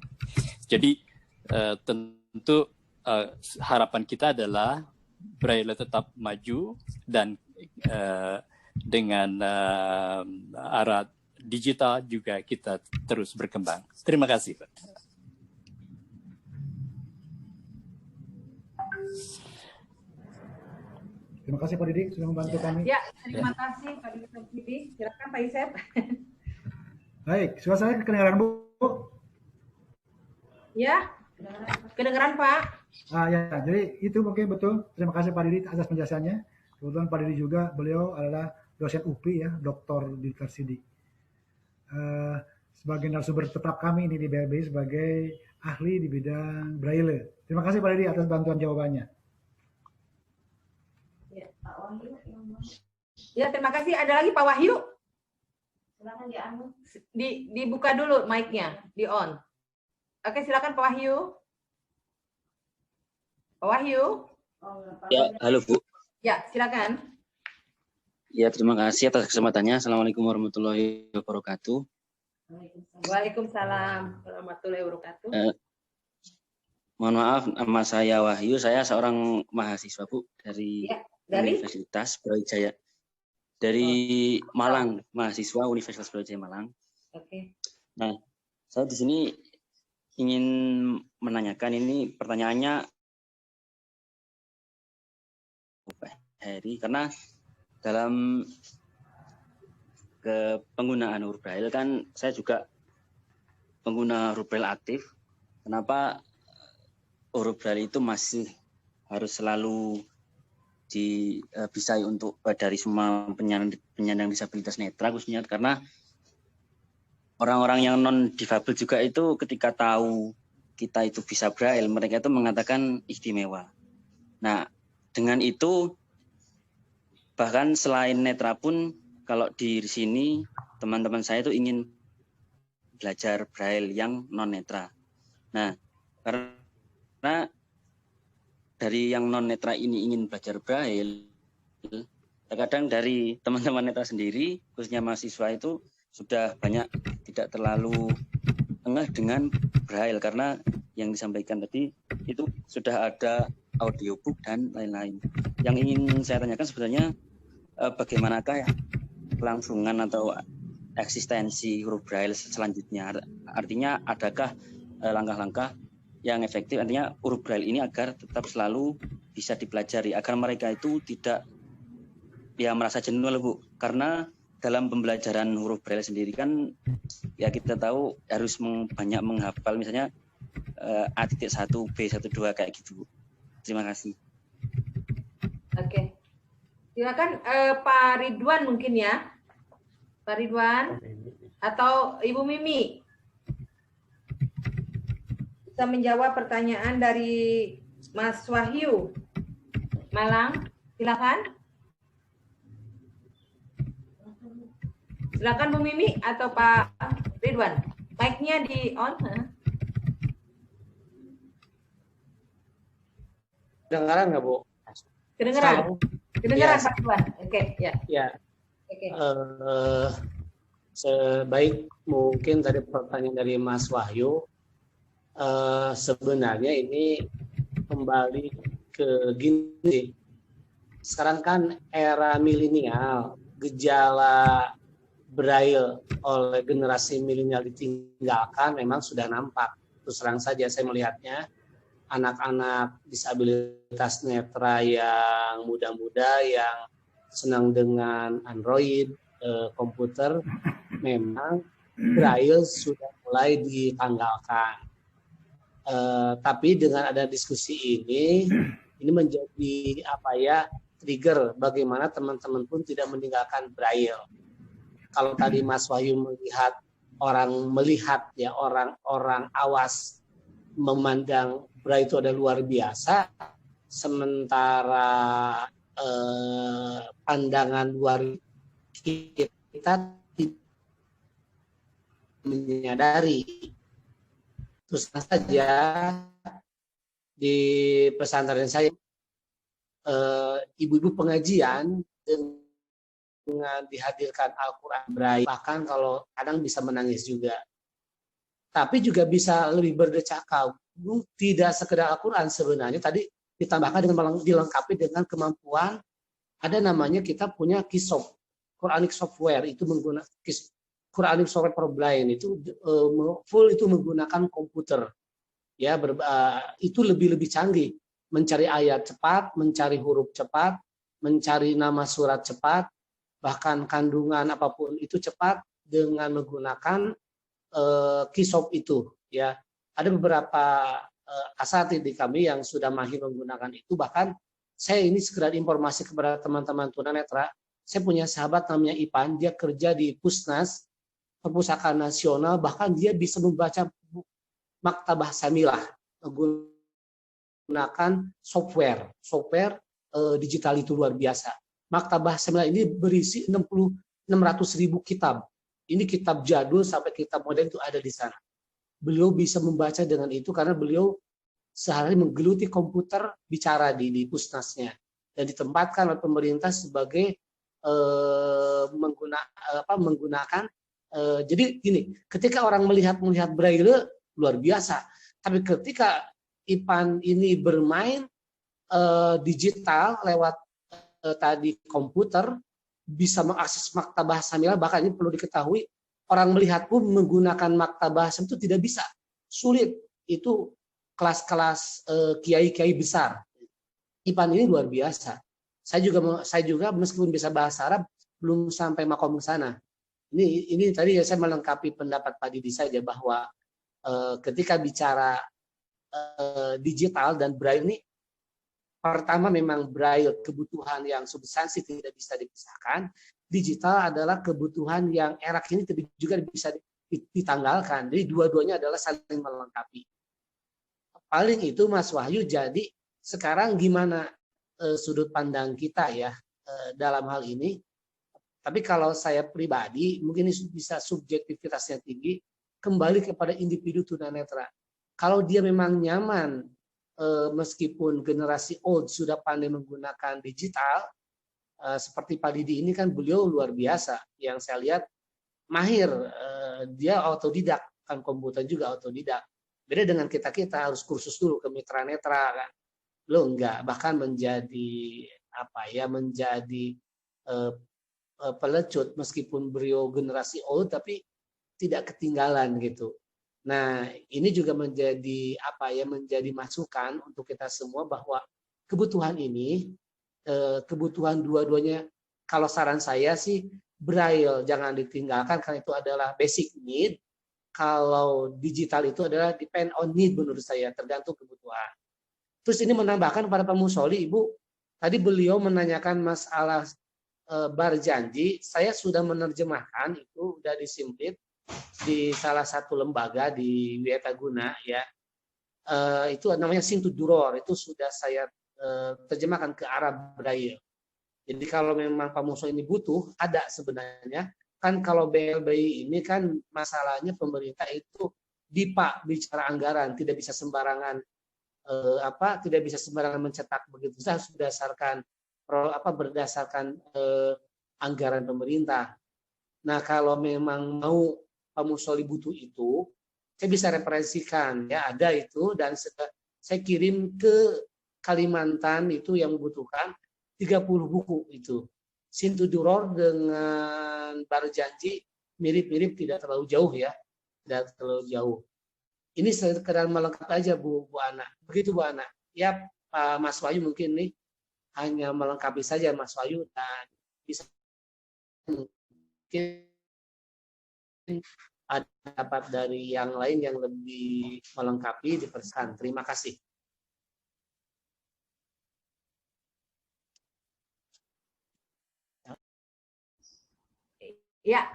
S19: Jadi tentu harapan kita adalah Braille tetap maju dan dengan arah digital juga kita terus berkembang. Terima kasih, Pak.
S5: Terima kasih Pak Didik sudah membantu kami.
S2: Ya, terima kasih Pak Didik. Silakan Pak Isep.
S5: Baik, suara saya kedengaran Bu?
S2: Ya, kedengaran Pak.
S5: Ya, jadi itu mungkin betul. Terima kasih Pak Didik atas penjelasannya. Kebetulan Pak Didik juga beliau adalah dosen UPI ya, Dr. Dr. Sidik. Sebagai narasumber tetap kami ini di BLBI sebagai ahli di bidang Braille. Terima kasih Pak Didik atas bantuan jawabannya.
S2: Ya, terima kasih. Ada lagi Pak Wahyu? Silakan dibuka dulu mic-nya, di on. Oke, silakan Pak Wahyu. Pak Wahyu?
S9: Ya, halo Bu.
S2: Ya, silakan.
S9: Ya, terima kasih atas kesempatannya. Assalamualaikum warahmatullahi wabarakatuh.
S2: Waalaikumsalam warahmatullahi wabarakatuh.
S9: Mohon maaf, nama saya Wahyu. Saya seorang mahasiswa Bu dari Universitas Brawijaya. Dari Malang, mahasiswa Universitas Brawijaya Malang.
S2: Oke.
S9: Nah, saya di sini ingin menanyakan ini pertanyaannya Heri, karena dalam penggunaan huruf Braille kan saya juga pengguna huruf Braille aktif. Kenapa huruf Braille itu masih harus selalu bisa untuk dari semua penyandang disabilitas netra khususnya, karena orang-orang yang non difabel juga itu ketika tahu kita itu bisa Braille, mereka itu mengatakan istimewa. Nah, dengan itu bahkan selain netra pun kalau di sini teman-teman saya itu ingin belajar Braille yang non netra. Nah, karena dari yang non netra ini ingin belajar Braille, terkadang dari teman-teman netra sendiri, khususnya mahasiswa itu sudah banyak tidak terlalu engah dengan Braille karena yang disampaikan tadi itu sudah ada audiobook dan lain-lain. Yang ingin saya tanyakan sebenarnya bagaimanakah ya kelangsungan atau eksistensi huruf Braille selanjutnya? Artinya adakah langkah-langkah yang efektif, artinya huruf Braille ini agar tetap selalu bisa dipelajari, agar mereka itu tidak merasa jenuh Bu, karena dalam pembelajaran huruf Braille sendiri kan ya kita tahu harus banyak menghafal misalnya A.1, B12 kayak gitu. Terima kasih.
S2: Oke. Silakan Pak Ridwan mungkin ya. Pak Ridwan atau Ibu Mimi bisa menjawab pertanyaan dari Mas Wahyu Malang. Silakan. Silakan Bu Mimi atau Pak Ridwan. Mic-nya di on.
S3: Kedengaran nggak Bu?
S2: Kedengaran. Kedengaran
S3: ya.
S2: Pak Ridwan. Oke, ya.
S3: Ya.
S2: Oke.
S3: Sebaik mungkin tadi pertanyaan dari Mas Wahyu, sebenarnya ini kembali ke gini. Sekarang kan era milenial, gejala Braille oleh generasi milenial ditinggalkan memang sudah nampak. Terus terang saja saya melihatnya, anak-anak disabilitas netra yang muda-muda yang senang dengan Android, komputer, memang Braille sudah mulai ditanggalkan. Tapi dengan ada diskusi ini menjadi trigger bagaimana teman-teman pun tidak meninggalkan Braille. Kalau tadi Mas Wahyu melihat orang awas memandang Braille itu ada luar biasa, sementara pandangan luar kita tidak menyadari. Terus saja di pesantren saya ibu-ibu pengajian dengan dihadirkan Al-Quran Braille, bahkan kalau kadang bisa menangis juga, tapi juga bisa lebih berdecak kagum. Tidak sekedar Al-Quran sebenarnya, tadi ditambahkan dengan dilengkapi dengan kemampuan, ada namanya kita punya KISOP, Quranic Software, itu menggunakan Quranic Software for Blind, itu full itu menggunakan komputer, ya itu lebih canggih, mencari ayat cepat, mencari huruf cepat, mencari nama surat cepat, bahkan kandungan apapun itu cepat dengan menggunakan KISOP itu, ya. Ada beberapa asatidz di kami yang sudah mahir menggunakan itu. Bahkan saya ini sekedar informasi kepada teman-teman tunanetra, saya punya sahabat namanya Ipan, dia kerja di Pusnas, Perpustakaan Nasional, bahkan dia bisa membaca Maktabah Samilah menggunakan software digital, itu luar biasa. Maktabah Samilah ini berisi 600.000 kitab. Ini kitab jadul sampai kitab modern itu ada di sana. Beliau bisa membaca dengan itu karena beliau sehari menggeluti komputer bicara di Pusnasnya, dan ditempatkan oleh pemerintah sebagai menggunakan. Jadi gini, ketika orang melihat Braille luar biasa, tapi ketika Ipan ini bermain digital lewat tadi komputer, bisa mengakses Maktabah Samilah. Bahkan ini perlu diketahui, orang melihat pun menggunakan Maktabah Samilah itu tidak bisa, sulit. Itu kelas-kelas kiai-kiai besar. Ipan ini luar biasa. Saya juga meskipun bisa bahasa Arab, belum sampai makom ke sana. Ini tadi saya melengkapi pendapat Pak Didi saja, bahwa ketika bicara digital dan Braille ini, pertama memang Braille kebutuhan yang substansi tidak bisa dipisahkan. Digital adalah kebutuhan yang era ini juga bisa ditanggalkan. Jadi dua-duanya adalah saling melengkapi. Paling itu Mas Wahyu, jadi sekarang gimana sudut pandang kita ya dalam hal ini. Tapi kalau saya pribadi, mungkin ini bisa subjektivitasnya tinggi, kembali kepada individu tunanetra. Kalau dia memang nyaman, meskipun generasi old sudah pandai menggunakan digital, seperti Pak Didi ini kan beliau luar biasa, yang saya lihat mahir, dia autodidak, kan komputer juga autodidak. Beda dengan kita harus kursus dulu ke mitra netra kan. Lo enggak, bahkan menjadi pelecut, meskipun beliau generasi old tapi tidak ketinggalan gitu. Nah, ini juga menjadi menjadi masukan untuk kita semua, bahwa kebutuhan ini, kebutuhan dua-duanya, kalau saran saya sih Braille jangan ditinggalkan karena itu adalah basic need. Kalau digital itu adalah depend on need menurut saya, tergantung kebutuhan. Terus ini menambahkan pada Pak Musoli, Ibu, tadi beliau menanyakan masalah berjanji, saya sudah menerjemahkan, itu udah disimplit di salah satu lembaga di Wiataguna ya, itu namanya Sintuduror, itu sudah saya terjemahkan ke Arab Braille. Jadi kalau memang Pak Muso ini butuh, ada sebenarnya kan. Kalau BLBI ini kan masalahnya pemerintah itu bicara anggaran, tidak bisa sembarangan mencetak begitu, harus berdasarkan anggaran pemerintah. Nah, kalau memang mau Pak Musoli butuh itu, saya bisa referensikan ya, ada itu, dan saya kirim ke Kalimantan itu yang membutuhkan 30 buku itu. Sintuduror dengan Berjanji mirip-mirip, tidak terlalu jauh ya, tidak terlalu jauh. Ini sekedar melengkapi aja Bu Ana. Begitu Bu Ana. Ya Pak Mas Wahyu mungkin nih hanya melengkapi saja Mas Wahyu, dan bisa mungkin ada dapat dari yang lain yang lebih melengkapi dipersilakan. Terima kasih.
S2: Ya,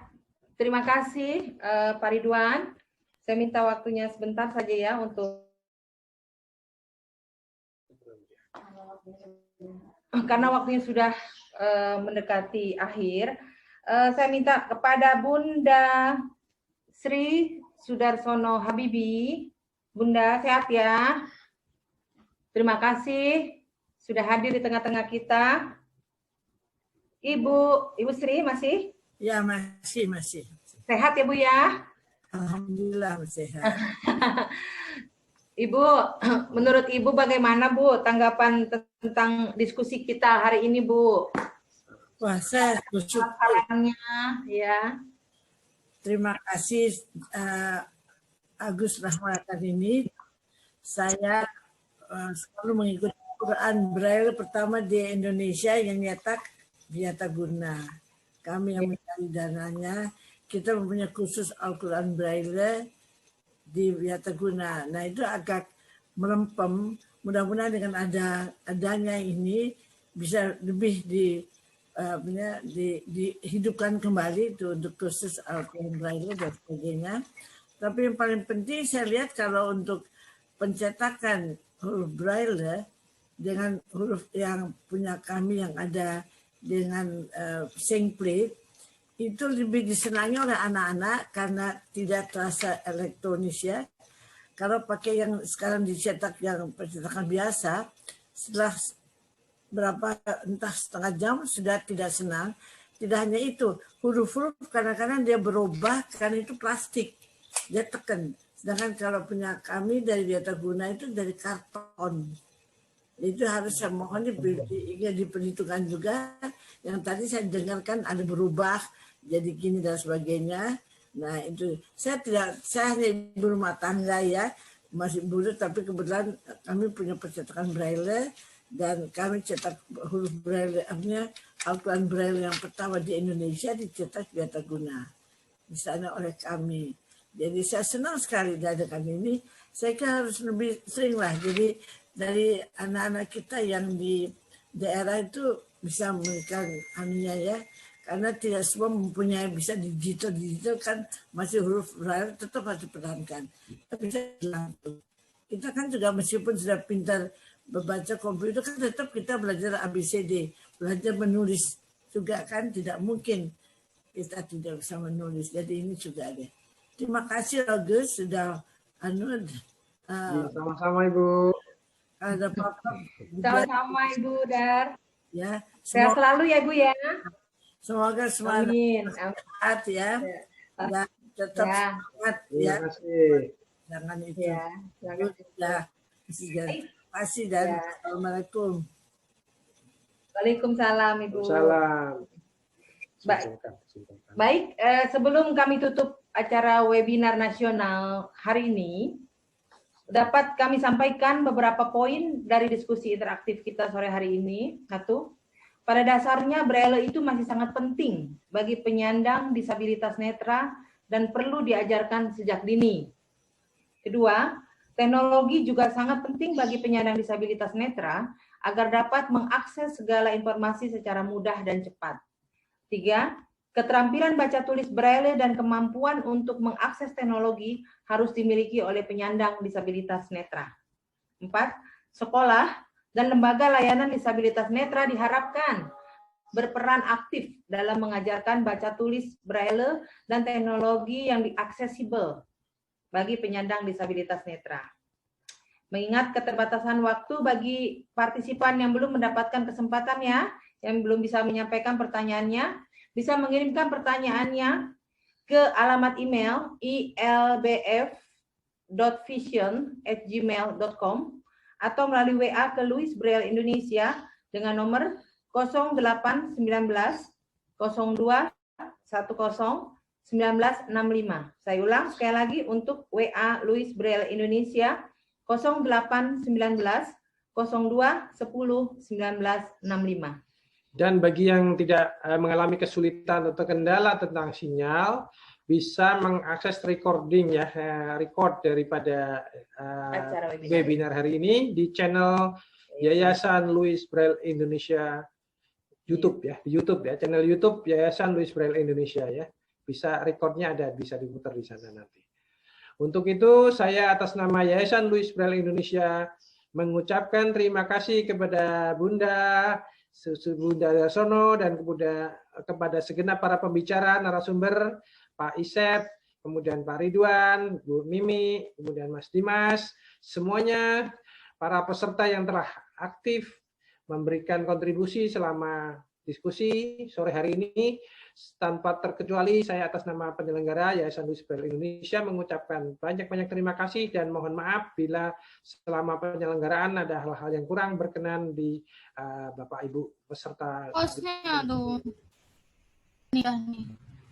S2: terima kasih Pak Ridwan. Saya minta waktunya sebentar saja ya untuk karena waktunya sudah mendekati akhir. Saya minta kepada Bunda Sri Sudarsono Habibi. Bunda, sehat ya? Terima kasih sudah hadir di tengah-tengah kita. Ibu Sri masih?
S20: Ya, masih.
S2: Sehat ya Bu ya?
S20: Alhamdulillah sehat.
S2: Ibu, menurut Ibu bagaimana Bu tanggapan tentang diskusi kita hari ini Bu?
S20: Wah, saya bersyukur.
S2: Ya.
S20: Terima kasih Agus Rahmatan ini. Saya selalu mengikuti Quran Braille pertama di Indonesia yang nyetak Wiataguna. Kami yang mencari dananya, kita mempunyai khusus Al-Quran Braille di Wiataguna. Nah itu agak melempem. Mudah-mudahan dengan adanya ini bisa lebih dihidupkan kembali itu untuk khusus Al-Quran Braille dan sebagainya. Tapi yang paling penting saya lihat kalau untuk pencetakan huruf Braille dengan huruf yang punya kami yang ada dengan singplate itu lebih disenangi oleh anak-anak karena tidak terasa elektronis ya. Kalau pakai yang sekarang dicetak yang percetakan biasa, setelah berapa entah setengah jam sudah tidak senang. Tidak hanya itu, huruf-huruf kadang-kadang dia berubah karena itu plastik, dia tekan. Sedangkan kalau punya kami dari Wiataguna itu dari karton. Itu harus saya mohon diperhitungkan juga. Yang tadi saya dengarkan ada berubah jadi gini dan sebagainya. Nah itu saya hanya ibu rumah tangga ya, masih muda, tapi kebetulan kami punya percetakan Braille dan kami cetak huruf Braille, artinya Al-Quran Braille yang pertama di Indonesia dicetak Wiataguna misalnya oleh kami. Jadi saya senang sekali dengan ini. Saya kira harus lebih sering lah. Jadi dari anak-anak kita yang di daerah itu bisa memberikan anunya ya. Karena tidak semua mempunyai bisa digital kan masih huruf Braille tetap harus dipertahankan. Tapi kita kan juga meskipun sudah pintar membaca komputer kan tetap kita belajar ABCD, belajar menulis juga kan tidak mungkin kita tidak bisa menulis. Jadi ini juga ada. Terima kasih Agus sudah
S21: sama-sama Ibu.
S20: Ada Papa.
S2: Sama-sama Ibu Dar.
S20: Ya,
S2: sehat selalu ya Bu ya.
S20: Semoga semuanya sehat ya. Dan tetap semangat ya. Jangan itu. Ya, terima kasih dan Assalamualaikum.
S2: Waalaikumsalam Ibu.
S21: Salam.
S2: Baik, sebelum kami tutup acara webinar nasional hari ini, dapat kami sampaikan beberapa poin dari diskusi interaktif kita sore hari ini. Satu, pada dasarnya Braille itu masih sangat penting bagi penyandang disabilitas netra dan perlu diajarkan sejak dini. Kedua, teknologi juga sangat penting bagi penyandang disabilitas netra agar dapat mengakses segala informasi secara mudah dan cepat. Tiga, keterampilan baca tulis Braille dan kemampuan untuk mengakses teknologi harus dimiliki oleh penyandang disabilitas netra. 4. Sekolah dan lembaga layanan disabilitas netra diharapkan berperan aktif dalam mengajarkan baca tulis Braille dan teknologi yang aksesibel bagi penyandang disabilitas netra. Mengingat keterbatasan waktu bagi partisipan yang belum mendapatkan kesempatannya, yang belum bisa menyampaikan pertanyaannya, bisa mengirimkan pertanyaannya ke alamat email ilbf.vision@gmail.com atau melalui WA ke Louis Braille Indonesia dengan nomor 0819 02 10 1965. Saya ulang sekali lagi untuk WA Louis Braille Indonesia 0819 02 10 1965.
S21: Dan bagi yang tidak mengalami kesulitan atau kendala tentang sinyal, bisa mengakses recording ya, record daripada webinar hari ini di channel Yayasan Louis Braille Indonesia YouTube ya, di YouTube ya, channel YouTube Yayasan Louis Braille Indonesia ya. bisa rekodnya ada, bisa diputar di sana nanti. Untuk itu saya atas nama Yayasan Louis Braille Indonesia mengucapkan terima kasih kepada Bunda Darsono dan kepada segenap para pembicara, narasumber, Pak Isep, kemudian Pak Ridwan, Bu Mimi, kemudian Mas Dimas, semuanya para peserta yang telah aktif memberikan kontribusi selama diskusi sore hari ini. Tanpa terkecuali saya atas nama penyelenggara Yayasan Louis Braille Indonesia mengucapkan banyak-banyak terima kasih dan mohon maaf bila selama penyelenggaraan ada hal-hal yang kurang berkenan di Bapak Ibu peserta.
S4: Hostnya tuh.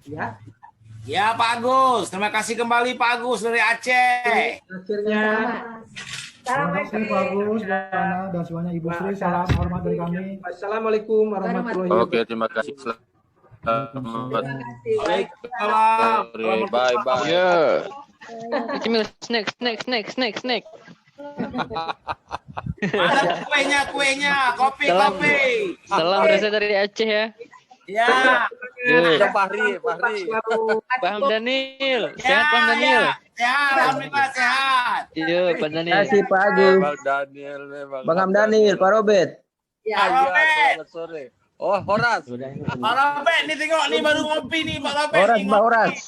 S21: Ya.
S16: Ya Pak Agus, terima kasih kembali Pak Agus dari Aceh.
S21: Akhirnya.
S5: Terima kasih Pak Agus, Bu Ana, dan semuanya Ibu Sri. Salam hormat dari kami.
S21: Assalamualaikum warahmatullahi wabarakatuh.
S18: Oke, terima kasih.
S16: Waalaikumsalam.
S18: Bye bye.
S22: Ya. Snack.
S16: Ada kuenya, kopi.
S22: Salam berasal dari Aceh ya.
S16: Ya.
S18: Ada Fahri.
S22: Paham Daniel. Sehat Paham Daniel.
S16: Ya, alhamdulillah sehat.
S22: Iya, Pak Daniel.
S23: Terima kasih Pak Agus.
S18: Bang Daniel memang.
S23: Bang Daniel, Pak Robert.
S16: Ya,
S18: selamat sore. Oh, Horas.
S16: Pak Robert, nih tengok nih baru ngopi nih Pak Robert.
S23: Horas, Pak Horas.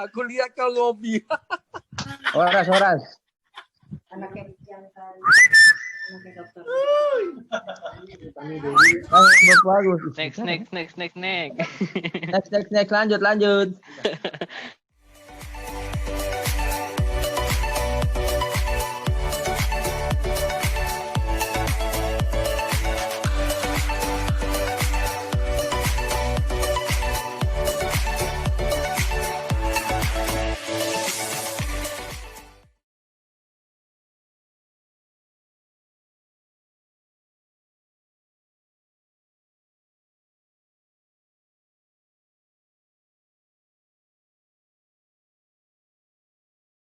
S18: Aku lihat kau ngopi.
S23: Horas.
S2: Anaknya yang tadi. Anaknya dokter.
S23: Bagus.
S22: Next.
S23: Next. Lanjut.